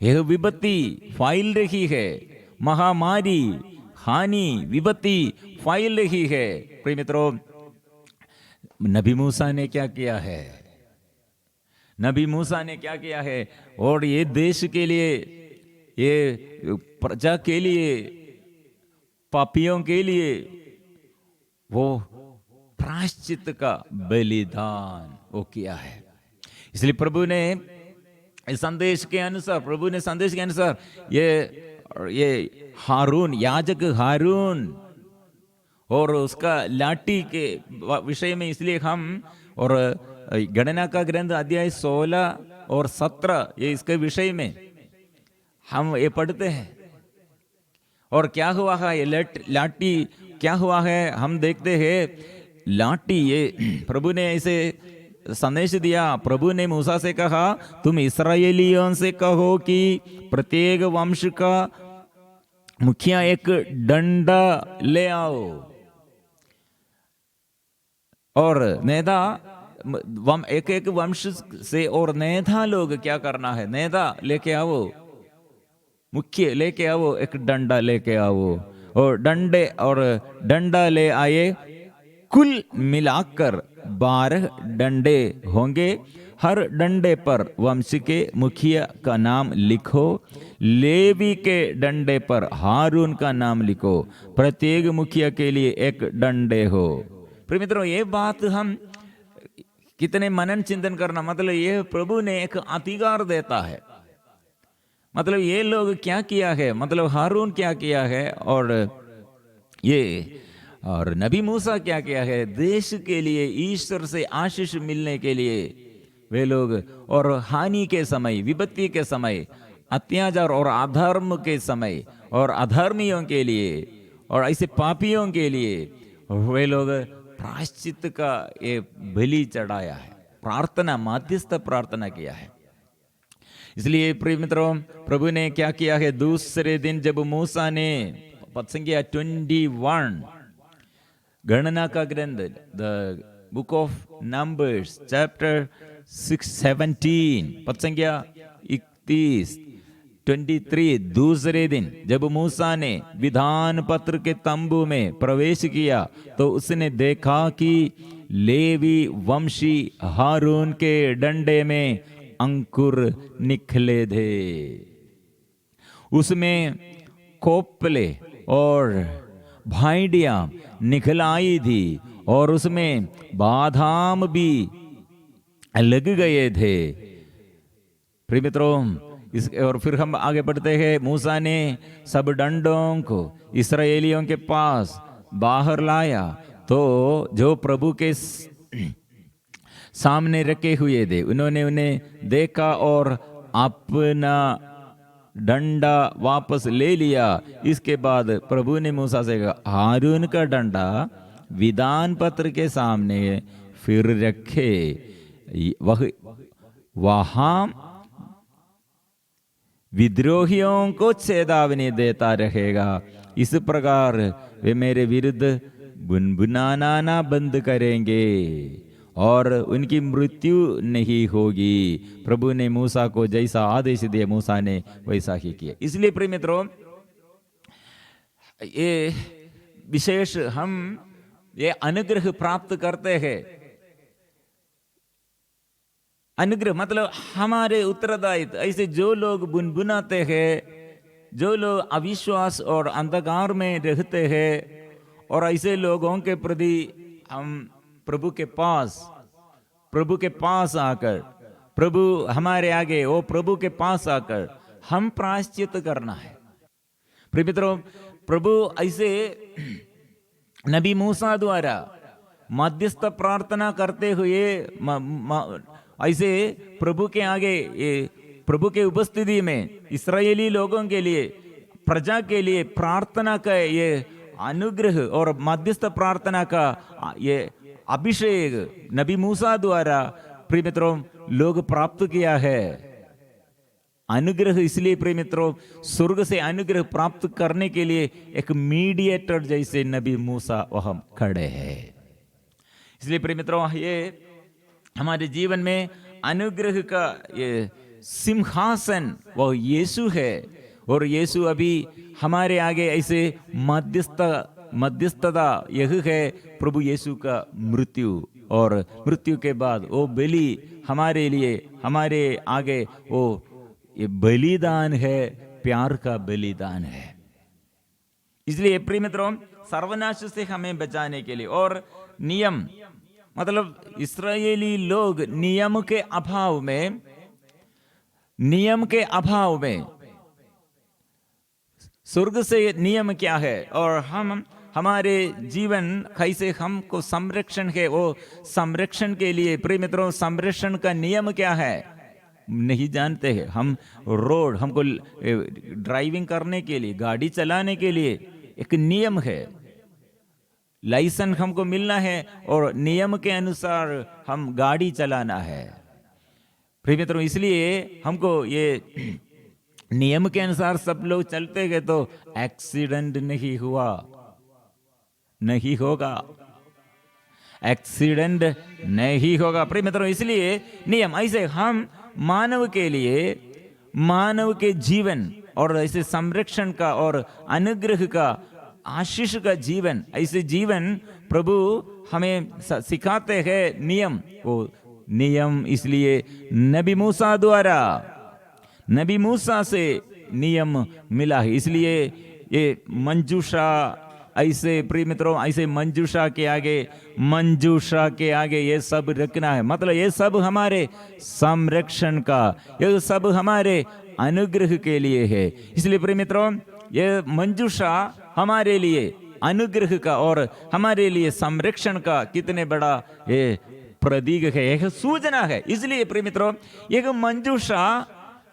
यह विपत्ति फैल रही है, महामारी, हानि, विपत्ति फैल रही है। प्रिय मित्रों, नबी मूसा ने क्या किया है? नबी मूसा ने क्या किया है? और ये देश के लिए, ये प्रजा के लिए, पापियों के लिए वो प्रायश्चित का बलिदान वो किया है। इसलिए प्रभु ने संदेश के अनुसार ये हारून, याजक हारून और उसका लाठी के विषय में, इसलिए हम और गणना का ग्रंथ अध्याय 16 और 17 ये इसके विषय में हम ये पढ़ते हैं। और क्या हुआ है, ये लाठी क्या हुआ है, हम देखते हैं लाठी, ये प्रभु ने ऐसे संदेश दिया। प्रभु ने मूसा से कहा, तुम इस्राएलियों से कहो कि प्रत्येक वंश का मुखिया एक डंडा ले आओ, और नेता एक एक वंश से, और नेता लोग क्या करना है, नेता लेके आओ, मुख्य लेके आओ, एक डंडा लेके आओ, और डंडा ले आए। कुल मिलाकर 12 डंडे होंगे, हर डंडे पर वंश के मुखिया का नाम लिखो। लेवी के डंडे पर हारून का नाम लिखो, प्रत्येक मुखिया के लिए एक डंडे हो। प्रिय मित्रों, ये बात हम कितने मनन चिंतन करना, मतलब ये प्रभु ने एक अधिकार देता है। मतलब ये लोग क्या किया है, मतलब हारून क्या किया है, और नबी मूसा क्या किया है, देश के लिए, ईश्वर से आशीष मिलने के लिए वे लोग, और हानि के समय, विपत्ति के समय, अत्याचार और अधर्म के समय, और अधर्मियों के लिए और ऐसे पापियों के लिए वे लोग प्रायश्चित का ये बलि चढ़ाया है, प्रार्थना, मध्यस्थ प्रार्थना किया है। इसलिए प्रिय मित्रों, प्रभु ने क्या किया है, दूसरे दिन जब मूसा ने पद संख्या 21 गणना का ग्रंथ, the book of numbers chapter 17 पद संख्या 31 23, दूसरे दिन जब मूसा ने विधान पत्र के तंबू में प्रवेश किया तो उसने देखा कि लेवी वंशी हारून के डंडे में अंकुर निकले थे, उसमें कोपले और भाइंडियां निकल आई थी, और उसमें बादाम भी लग गए थे। प्रिय मित्रों, और फिर हम आगे बढ़ते हैं। मूसा ने सब डंडों को इस्राएलियों के पास बाहर लाया, तो जो प्रभु के सामने रखे हुए थे उन्होंने उन्हें देखा और अपना डंडा वापस ले लिया। इसके बाद प्रभु ने मूसा से कहा, हारून का डंडा विधान पत्र के सामने फिर रखे, वहां विद्रोहियों को चेतावनी देता रहेगा। इस प्रकार वे मेरे विरुद्ध बुनबुनाना बंद करेंगे और उनकी मृत्यु नहीं होगी। प्रभु ने मूसा को जैसा आदेश दिया, मूसा ने वैसा ही किया। इसलिए प्रिय मित्रों, ये विशेष हम ये अनुग्रह प्राप्त करते हैं। अनुग्रह मतलब हमारे उत्तरदायित्व। ऐसे जो लोग बुनबुनाते हैं, जो लोग अविश्वास और अंधकार में रहते हैं, और ऐसे लोगों के प्रति हम प्रभु के पास आकर, प्रभु हमारे आगे, वो प्रभु के पास आकर हम प्रायश्चित करना है। प्रिय मित्रों, प्रभु ऐसे नबी मूसा द्वारा मध्यस्थ प्रार्थना करते हुए ऐसे प्रभु के आगे, प्रभु के उपस्थिति में इस्राएली लोगों के लिए, प्रजा के लिए प्रार्थना का ये अनुग्रह और मध्यस्थ प्रार्थना का ये अभिषेक नबी मूसा द्वारा प्रिय मित्रों लोग प्राप्त किया है। अनुग्रह इसलिए प्रिय मित्रों, स्वर्ग से अनुग्रह प्राप्त करने के लिए एक मीडिएटर जैसे नबी मूसा वहां खड़े हैं। इसलिए प्रिय मित्रों, ये हमारे जीवन में अनुग्रह का ये सिंहासन वो यीशु है, और यीशु अभी हमारे आगे ऐसे मध्यस्थता यह है प्रभु यीशु का मृत्यु, और मृत्यु के बाद वो बलि हमारे लिए, हमारे आगे वो ये बलिदान है, प्यार का बलिदान है। इसलिए प्रिय मित्रों, सर्वनाश से हमें बचाने के लिए और नियम मतलब इस्राएली लोग नियम के अभाव में स्वर्ग से नियम क्या है और हम हमारे जीवन कैसे हमको संरक्षण है, वो संरक्षण के लिए प्रिय मित्रों संरक्षण का नियम क्या है नहीं जानते हैं हम। रोड हमको ड्राइविंग करने के लिए, गाड़ी चलाने के लिए एक नियम है, लाइसेंस हमको मिलना है और नियम के अनुसार हम गाड़ी चलाना है प्रिय मित्रों। इसलिए हमको ये नियम के अनुसार सब लोग चलते गए तो एक्सीडेंट नहीं होगा, एक्सीडेंट नहीं होगा प्रिय मित्रों। इसलिए नियम ऐसे हम मानव के लिए, मानव के जीवन और ऐसे संरक्षण का और अनुग्रह का, आशीष का जीवन, ऐसे जीवन प्रभु हमें सिखाते हैं नियम। वो नियम इसलिए नबी मूसा से नियम मिला है। इसलिए ये मंजूषा ऐसे प्रिय मित्रों, ऐसे मंजूषा के आगे ये सब रखना है, मतलब ये सब हमारे संरक्षण का, ये सब हमारे अनुग्रह के लिए है। इसलिए प्रिय मित्रों ये मंजूषा हमारे लिए अनुग्रह का और हमारे लिए संरक्षण का कितने बड़ा ये प्रतीक है, एक सूचना है। इसलिए प्रिय मित्रों एक मंजूषा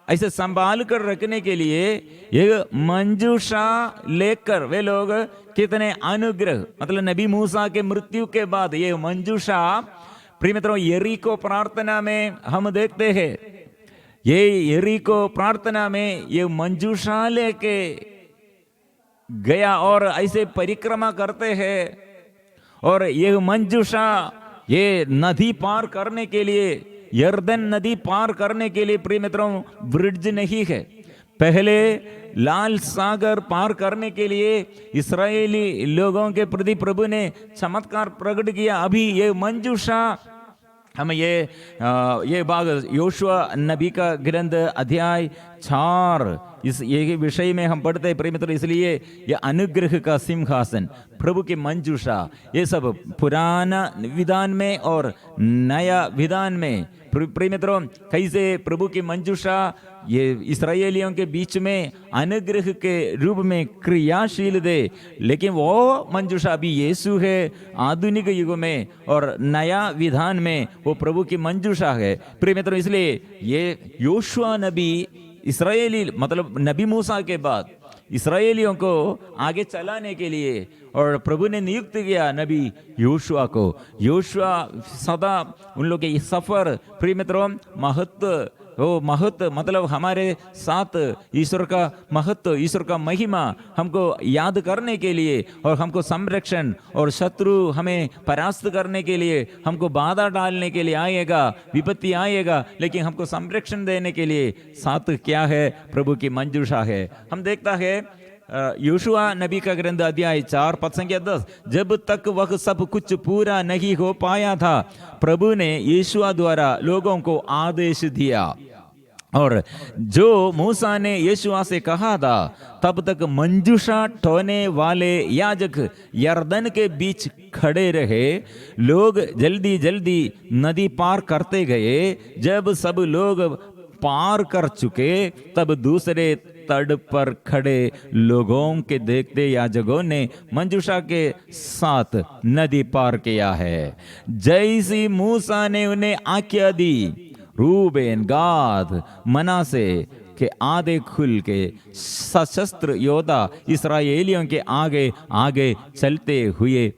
ऐसे संभाल कर रखने के लिए, ये मंजूषा लेकर वे लोग कितने अनुग्रह, मतलब नबी मूसा के मृत्यु के बाद ये मंजूषा प्रिय मित्रों यरीको प्रार्थना में हम देखते हैं, ये यरीको प्रार्थना में ये मंजूषा लेके गया और ऐसे परिक्रमा करते हैं। और ये मंजूषा ये नदी पार करने के लिए, यर्दन नदी पार करने के लिए प्रिय मित्रों ब्रिज नहीं है। पहले लाल सागर पार करने के लिए इस्राएली लोगों के प्रति प्रभु ने चमत्कार प्रकट किया। अभी ये मंजूषा हम ये भाग योशुआ नबी का ग्रंथ अध्याय 4 इस ये विषय में हम पढ़ते हैं प्रिय मित्रों। इसलिए ये अनुग्रह का सिंहासन, प्रभु की मंजूषा, ये सब पुराना विधान में और नया विधान में प्रिय मित्रों कैसे प्रभु की मंजूषा ये इस्राएलियों के बीच में अनुग्रह के रूप में क्रियाशील दे। लेकिन वो मंजूषा अभी यीशु है आधुनिक युग में, और नया विधान में वो प्रभु की मंजूषा है प्रिय मित्रों। इसलिए ये योशुआ नबी इस्राएली, मतलब नबी मूसा के बाद इस्राएलियों को आगे चलाने के लिए और प्रभु ने नियुक्त किया नबी योशुआ को। योशुआ सदा उन लोग के सफर प्रिय मित्रों महत्व मतलब हमारे साथ ईश्वर का महत्व, ईश्वर का महिमा हमको याद करने के लिए और हमको संरक्षण, और शत्रु हमें परास्त करने के लिए, हमको बाधा डालने के लिए आएगा, विपत्ति आएगा, लेकिन हमको संरक्षण देने के लिए साथ क्या है, प्रभु की मंजूषा है। हम देखता है योशुआ नबी का ग्रंथ अध्याय 4 पद संख्या 10, जब तक वह सब कुछ पूरा नहीं हो पाया था प्रभु ने यीशुआ द्वारा लोगों को आदेश दिया, और जो मूसा ने यीशुआ से कहा था तब तक मंजूषा ढोने वाले याजक यर्दन के बीच खड़े रहे। लोग जल्दी जल्दी नदी पार करते गए। जब सब लोग पार कर चुके तब दूसरे तट पर खड़े लोगों के देखते याजकों ने मंजूषा के साथ नदी पार किया है। जैसी मूसा ने उन्हें आज्ञा दी, रूबेन, गाद, मनासे के आधे खुल के सशस्त्र योद्धा इस्राएलियों के आगे आगे चलते हुए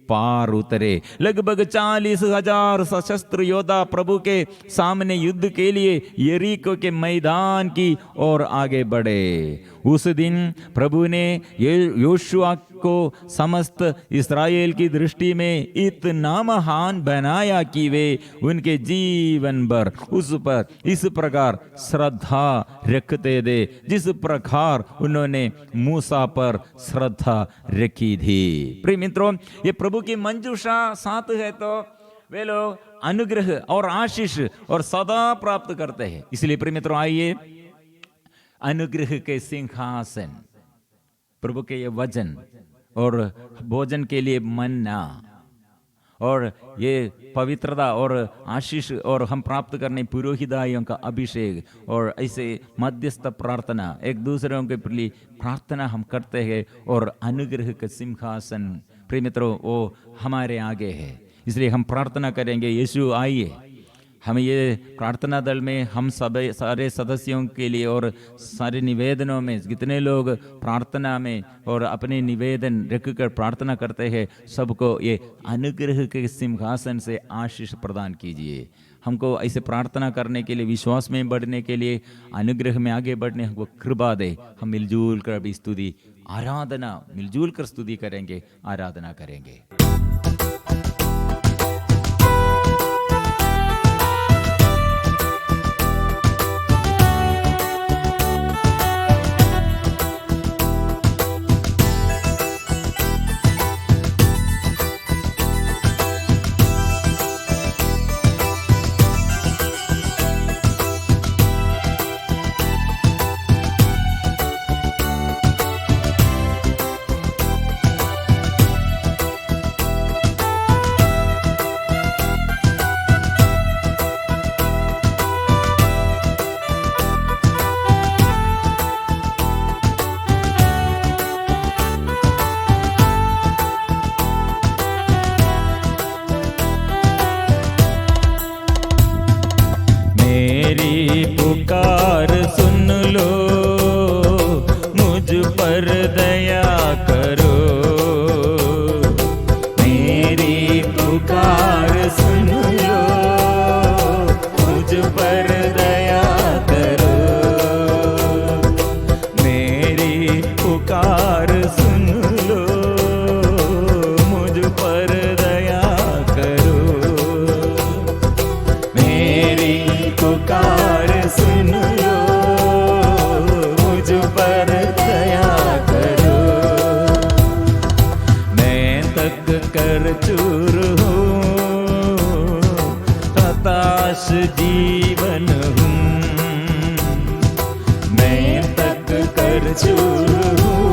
पार उतरे। लगभग 40,000 सशस्त्र योद्धा प्रभु के सामने युद्ध के लिए यरीको के मैदान की ओर आगे बढ़े। उस दिन प्रभु ने योशुआ को समस्त इस्राएल की दृष्टि में इतना महान बनाया कि वे उनके जीवन भर उस पर इस प्रकार श्रद्धा रखते थे जिस प्रकार उन्होंने मूसा पर श्रद्धा रखी थी। प्रिय मित्रों, ये प्रभु की मंजूषा साथ है तो वे लोग अनुग्रह और आशीष और सदा प्राप्त करते हैं। इसलिए प्रिय मित्रों, आइए अनुग्रह के सिंहासन, प्रभु के ये वचन और भोजन के लिए मन्ना और ये पवित्रता और आशीष और हम प्राप्त करने पुरोहिताइयों का अभिषेक और ऐसे मध्यस्थ प्रार्थना एक दूसरों के प्रति प्रार्थना हम करते हैं और अनुग्रह का सिंहासन प्रिय मित्रों वो हमारे आगे है। इसलिए हम प्रार्थना करेंगे, यीशु आइए। हम ये प्रार्थना दल में हम सब सारे सदस्यों के लिए और सारे निवेदनों में जितने लोग प्रार्थना में और अपने निवेदन रखकर प्रार्थना करते हैं सबको ये अनुग्रह के सिंहासन से आशीष प्रदान कीजिए। हमको ऐसे प्रार्थना करने के लिए, विश्वास में बढ़ने के लिए, अनुग्रह में आगे बढ़ने हमको कृपा दे। हम मिलजुल कर भी स्तुति आराधना मिलजुल कर स्तुति करेंगे, आराधना करेंगे। पुकार सुन लो, मुझ पर दया करो। मेरी पुकार सुन लो, मुझ पर दया करो। मेरी पुकार सुन लो, मुझ पर दया करो। मेरी पुकार सुन लो, मुझ पर दया करो। मैं तक कर चूर हूँ, हताश जीवन हूँ। मैं तक कर चूर हूँ,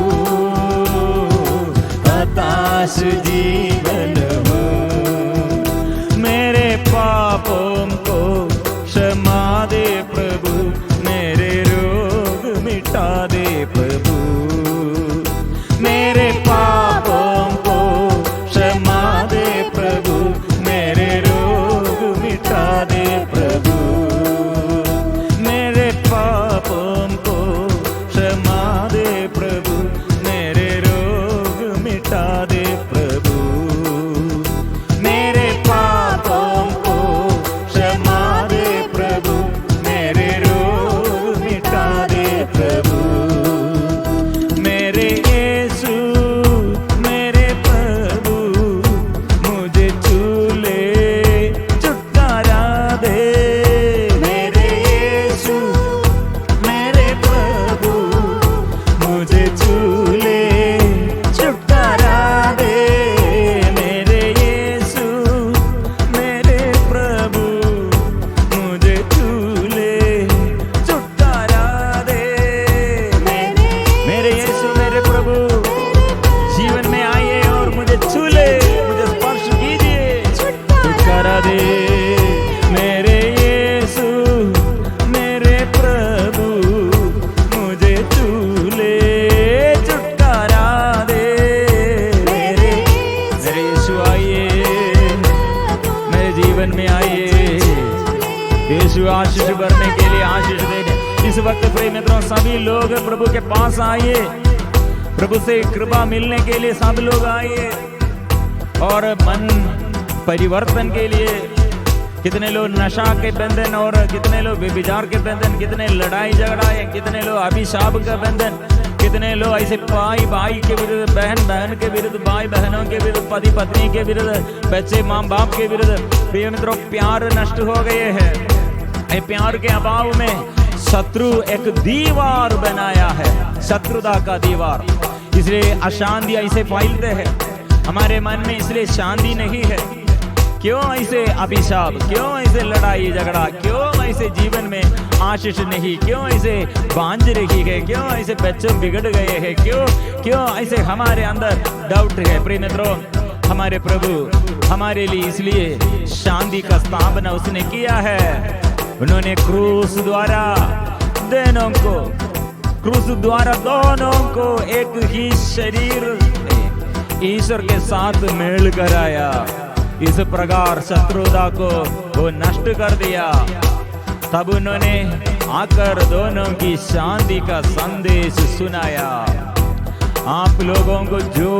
हताश जीवन हूँ। मेरे पापों को क्षमा दे प्रभु, मेरे रोग मिटा दे प्रभु। मेरे पापों को क्षमा दे प्रभु, मेरे रोग मिटा दे प्रभु। मेरे पापों को क्षमा दे प्रभु, मेरे रोग मिटा दे प्रभु। मेरे पापों को क्षमा दे प्रभु, मेरे रोग मिटा दे प्रभु। मेरे यीशु मेरे प्रभु, मुझे छू ले छुटकारा दे। मेरे यीशु मेरे प्रभु, मुझे छू ले छुटकारा दे। मेरे यीशु मेरे प्रभु, मुझे छू ले छुटकारा दे। मेरे यीशु मेरे प्रभु जीवन में आइए और मुझे छू ले, मुझे स्पर्श कीजिए, छुटकारा दे। मेरे यीशु मेरे प्रभु, मुझे छू ले छुटकारा दे। मेरे यीशु आइए, मेरे जीवन में आइए। यीशु आशीष भरने के लिए, आशीष देने। इस वक्त प्रिय मित्रों सभी लोग प्रभु के पास आइए, प्रभु से कृपा मिलने के लिए सब लोग आइए और मन परिवर्तन के लिए। कितने लोग नशा के बंधन और कितने लोग व्यभिचार के बंधन, कितने लड़ाई झगड़ा है, कितने लोग अभिशाप का बंधन, कितने लोग ऐसे भाई भाई के विरुद्ध, बहन बहन के विरुद्ध, भाई बहनों के विरुद्ध, पति पत्नी के विरुद्ध, बच्चे माँ बाप के विरुद्ध। प्रिय मित्रों प्यार नष्ट हो गए हैं। प्यार के अभाव में शत्रु एक दीवार बनाया है, शत्रुता का दीवार। इसलिए अशांति ऐसे फैलते हैं हमारे मन में, इसलिए शांति नहीं है। क्यों ऐसे अभिशाप, क्यों ऐसे लड़ाई झगड़ा, क्यों ऐसे जीवन में आशीष नहीं, क्यों ऐसे बांझ रही है, क्यों ऐसे बच्चे बिगड़ गए हैं, क्यों ऐसे हमारे अंदर डाउट है। प्रिय मित्रों हमारे प्रभु हमारे लिए इसलिए शांति का स्थापना उसने किया है। उन्होंने क्रूस द्वारा दोनों को एक ही शरीर ईश्वर के साथ मेल कराया। इस प्रकार शत्रुता को वो नष्ट कर दिया। तब उन्होंने आकर दोनों की शांति का संदेश सुनाया। आप लोगों को जो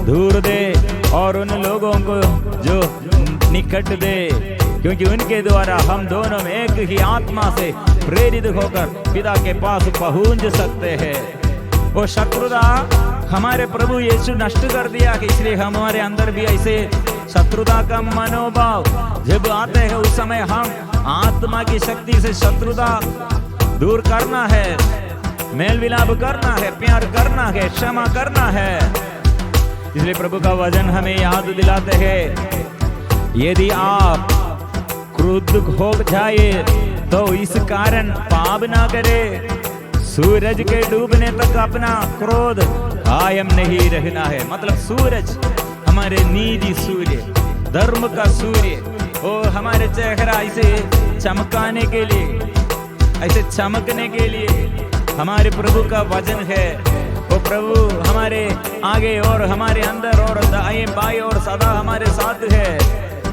दूर दे और उन लोगों को जो निकट दे, क्योंकि उनके द्वारा हम दोनों में एक ही आत्मा से प्रेरित होकर पिता के पास पहुंच सकते हैं। वो शत्रुता हमारे प्रभु यीशु नष्ट कर दिया कि इसलिए हमारे अंदर भी ऐसे शत्रुता का मनोभाव जब आते हैं उस समय हम आत्मा की शक्ति से शत्रुता दूर करना है, मेल मिलाप करना है, प्यार करना है, क्षमा करना है। इसलिए प्रभु का वचन हमें याद दिलाते हैं, यदि आप क्रुद्ध हो जाए तो इस कारण पाप ना करे। सूरज के डूबने तक अपना क्रोध कायम नहीं रहना है। मतलब सूरज हमारे नीति सूर्य, धर्म का सूर्य, वो हमारे चेहरा ऐसे चमकाने के लिए, ऐसे चमकने के लिए हमारे प्रभु का वचन है। वो प्रभु हमारे आगे और हमारे अंदर और दाएं बाएं और सदा हमारे साथ है,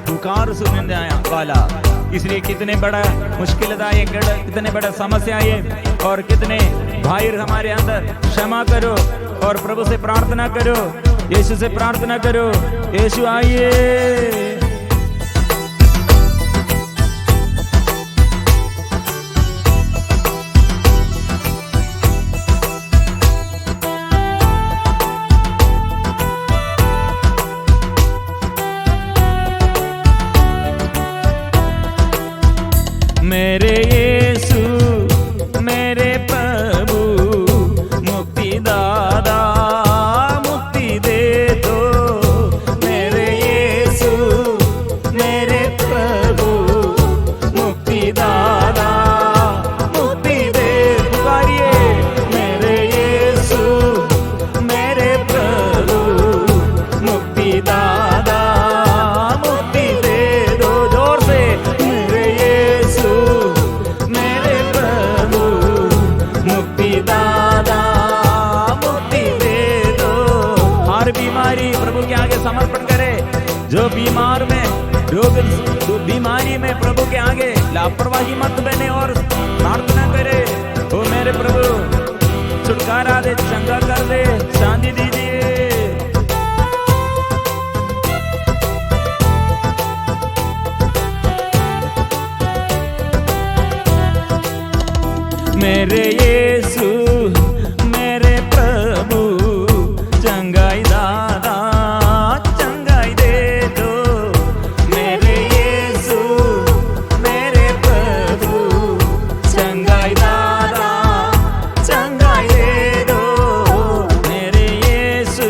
पुकार सुनने वाला। इसलिए कितने बड़ा मुश्किलदायक, कितने बड़ा समस्याएं और कितने भाई हमारे अंदर, क्षमा करो और प्रभु से प्रार्थना करो, यीशु से प्रार्थना करो, यीशु आइए। मेरे यीशु मेरे प्रभु मुक्ति दादा, मुक्ति दे दो। मेरे यीशु मेरे प्रभु मुक्ति दादा, मुक्ति दे। पुकारिए, मेरे यीशु मेरे प्रभु मुक्ति दादा, मुक्ति दे दो। जोर से, मेरे यीशु मेरे प्रभु मुक्ति दादा, मुक्ति दे दो। हर बीमारी प्रभु के आगे समर्पण करे। जो बीमार में, जो बीमारी में प्रभु के आगे लापरवाही मत बने और प्रार्थना करे, ओ मेरे प्रभु छुटकारा दे, चंगा कर दे, शांति दीजिए। मेरे यीशु मेरे प्रभु चंगाई दादा, चंगाई दे दो। मेरे यीशु मेरे प्रभु चंगाई दादा, चंगाई दे दो। मेरे यीशु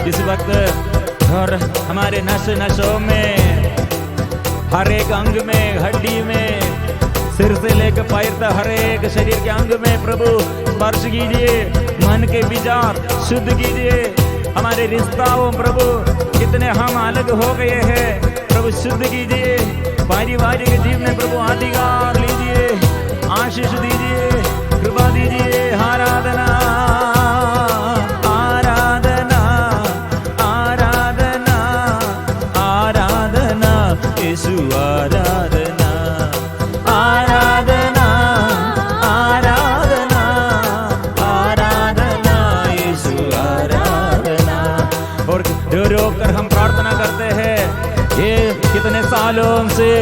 इस वक्त और हमारे नसों में, हर एक अंग में, हड्डी में, सिर से लेकर पैर तक हर एक शरीर के अंग में प्रभु स्पर्श कीजिए। मन के विचार शुद्ध कीजिए। हमारे रिश्ताओं प्रभु कितने हम अलग हो गए हैं प्रभु, शुद्ध कीजिए। पारिवारिक जीवन में प्रभु अधिकार लीजिए, आशीष दीजिए, कृपा दीजिए। आराधना आराधना आराधना आराधना यीशु आराधना आराधना आराधना आराधना यीशु आराधना। और रो कर हम प्रार्थना करते हैं, ये कितने सालों से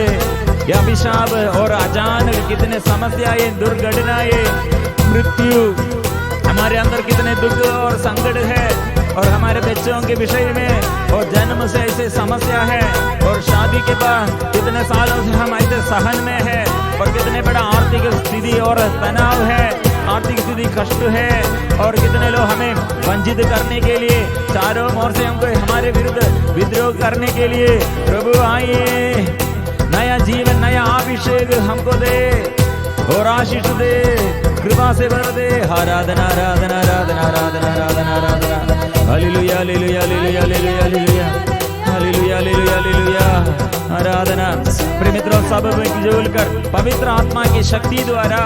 ये अभिशाप और अचानक कितने समस्याएं, दुर्घटनाएं, मृत्यु, हमारे अंदर कितने दुख और संकट है, और हमारे बच्चों के विषय में और जन्म से ऐसे समस्या है, और शादी के बाद कितने सालों से हम ऐसे सहन में है, और कितने बड़ा आर्थिक स्थिति और तनाव है, आर्थिक स्थिति कष्ट है, और कितने लोग हमें वंचित करने के लिए चारों ओर से हमको हमारे विरुद्ध विद्रोह करने के लिए प्रभु आइए, नया जीवन, नया अभिषेक हमको दे और आशीष दे, कृपा से भर दे। आराधना आराधना आराधना आराधना आराधना आराधना hallelujah hallelujah hallelujah hallelujah hallelujah hallelujah hallelujah hallelujah आराधना। प्रिय मित्रों, सब मिलजुल कर पवित्र आत्मा की शक्ति द्वारा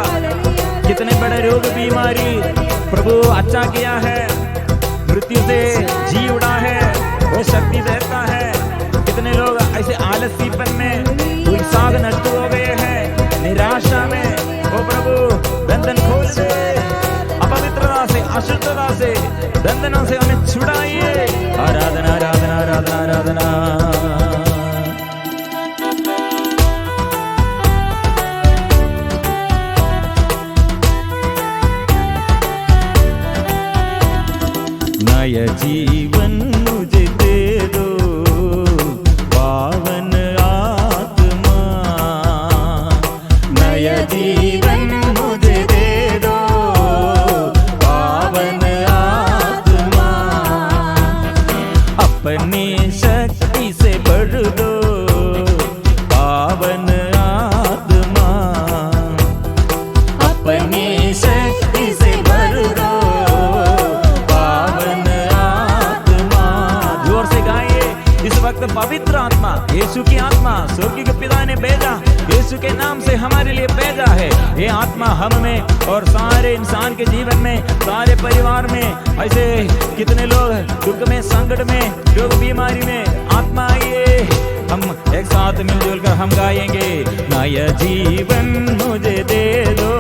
कितने बड़े रोग बीमारी प्रभु अच्छा किया है, मृत्यु से जी उड़ा है, वो शक्ति देता है। कितने लोग ऐसे आलसीपन में, उत्साह नष्ट हो गए हैं, निराशा में, वो प्रभु बंधन खोल दे, अपवित्रता से, अशुद्धता से, बंधनों से हमें छुड़ाइए। आराधना आराधना आराधना आराधना। नया जीवन मुझे दे दो पावन आत्मा, नया जीवन मुझे दे दो पावन आत्मा, अपनी शक्ति से भर दो पावन आत्मा, अपनी शक्ति से भर दो पावन आत्मा। जोर से गाइए, इस वक्त पवित्र आत्मा, यीशु की आत्मा स्वर्गीय पिता ने भेजा, यीशु के नाम से हमारे लिए भेजा है। ये आत्मा हम में और सारे इंसान के जीवन में, सारे परिवार में, ऐसे कितने लोग दुख में, संकट में, रोग बीमारी में, आत्मा आइए, हम एक साथ मिलजुल कर हम गाएंगे। नया जीवन मुझे दे दो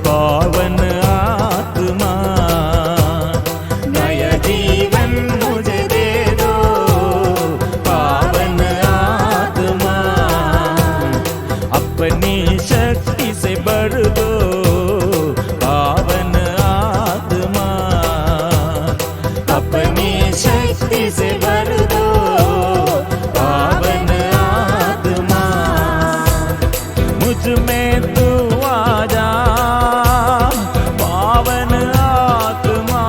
पावन आत्मा, नया जीवन मुझे दे दो पावन आत्मा, अपनी शक्ति से भर दो पावन आत्मा, अपनी शक्ति से भर दो पावन आत्मा। मुझ में तू आ जा पावन आत्मा,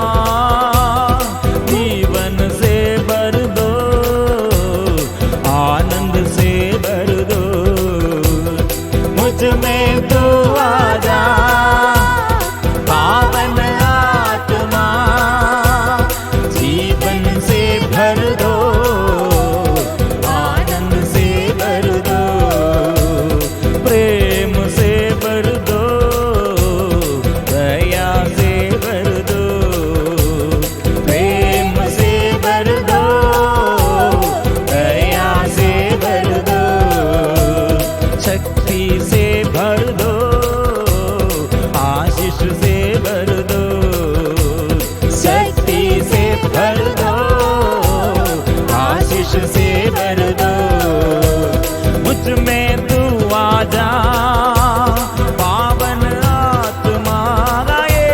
जीवन से भर दो, आनंद से भर दो। मुझ में तू आ जा पावन आत्मा, जीवन से भर दो, आनंद से भर दो, प्रेम से भर दो, दया से भर दो, प्रेम से भर दो, दया से भर दो, शक्ति से भर दो, आशीष से भर दो, शक्ति से भर दो, आशीष से भर दो। मुझ में तू आ जा पावन आत्मा, गाए,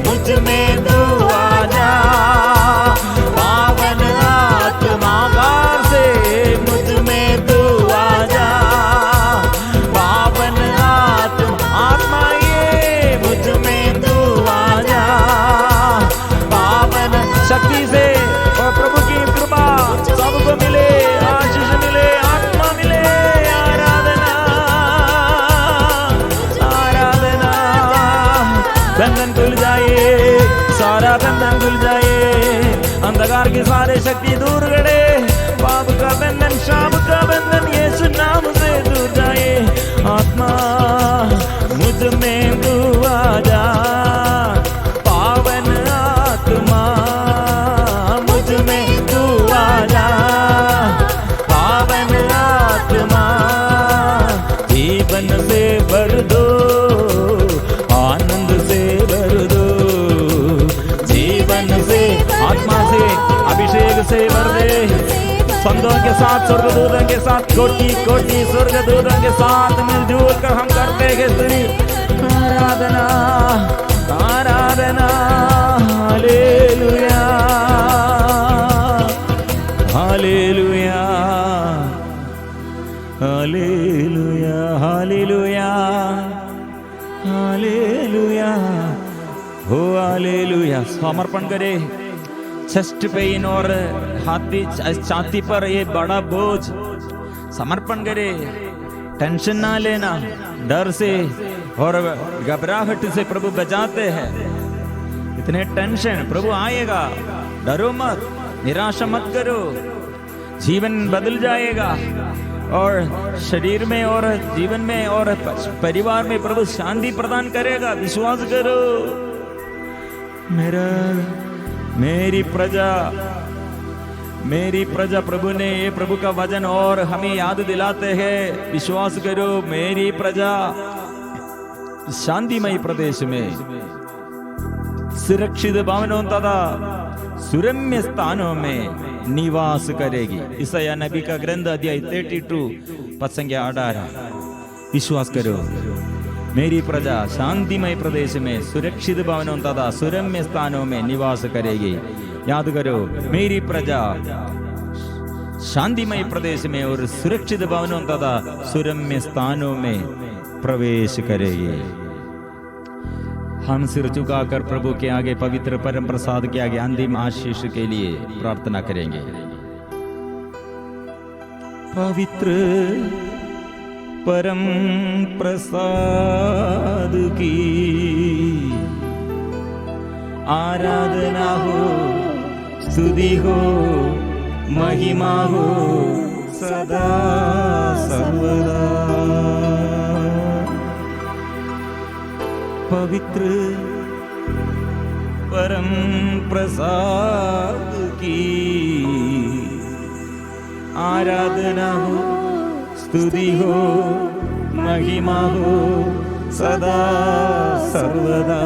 मुझ में तू आ जा पावन आत्मा, गार से, मुझ में तू आ जा पावन आत्मा, आत्मा ये मुझ में बंधन खुल जाए, सारा बंधन खुल जाए, अंधकार की सारे शक्ति दूर करे, पाप का बंधन, शाप का बंधन यीशु नाम से दूर जाए। आत्मा मुझ में तू आ जा, पावन आत्मा मुझ में तू आ जा, पावन आत्मा जीवन से भर दो, आनंद से भर दो, जीवन से, आत्मा से, अभिषेक से भर दे। संतों के साथ, स्वर्गदूतों के साथ, कोटि कोटि स्वर्गदूतों के साथ मिलजुल कर हम करते हैं स्तुति, आराधना, आराधना। Hallelujah, hallelujah, hallelujah, hallelujah, hallelujah, हो हालेलुया। समर्पण करे। चेस्ट पेन और छाती पर ये बड़ा बोझ समर्पण करे। टेंशन ना लेना, डर से और घबराहट से प्रभु बचाते हैं। इतने टेंशन, प्रभु आएगा, डरो मत, निराशा मत करो, जीवन बदल जाएगा और शरीर में और जीवन में और परिवार में प्रभु शांति प्रदान करेगा। विश्वास करो। मेरी प्रजा प्रभु ने, ये प्रभु का वचन और हमें याद दिलाते हैं। विश्वास करो, मेरी प्रजा शांतिमय प्रदेश में, सुरक्षित भवनों तथा सुरम्य स्थानों में निवास करेगी। ईसाया नबी का ग्रंथ अध्याय 32 पद संख्या 18। विश्वास करो, मेरी प्रजा शांतिमय प्रदेश में, सुरक्षित भवनों तथा सुरम्य स्थानों में निवास करेगी। याद करो, मेरी प्रजा शांतिमय प्रदेश में और सुरक्षित भवनों तथा सुरम्य स्थानों में प्रवेश करेगी। हम सिर झुकाकर प्रभु के आगे पवित्र परम प्रसाद के आगे अंतिम आशीष के लिए प्रार्थना करेंगे। पवित्र परम प्रसाद की आराधना हो, स्तुति हो, महिमा हो सदा सर्वदा। पवित्र परम प्रसाद की आराधना हो, स्तुति हो, महिमा हो सदा सर्वदा।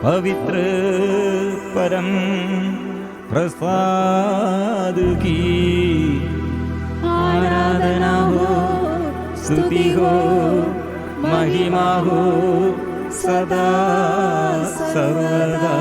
पवित्र परम प्रसाद की आराधना हो, स्तुति हो, महिमा हो सदा सर्वदा।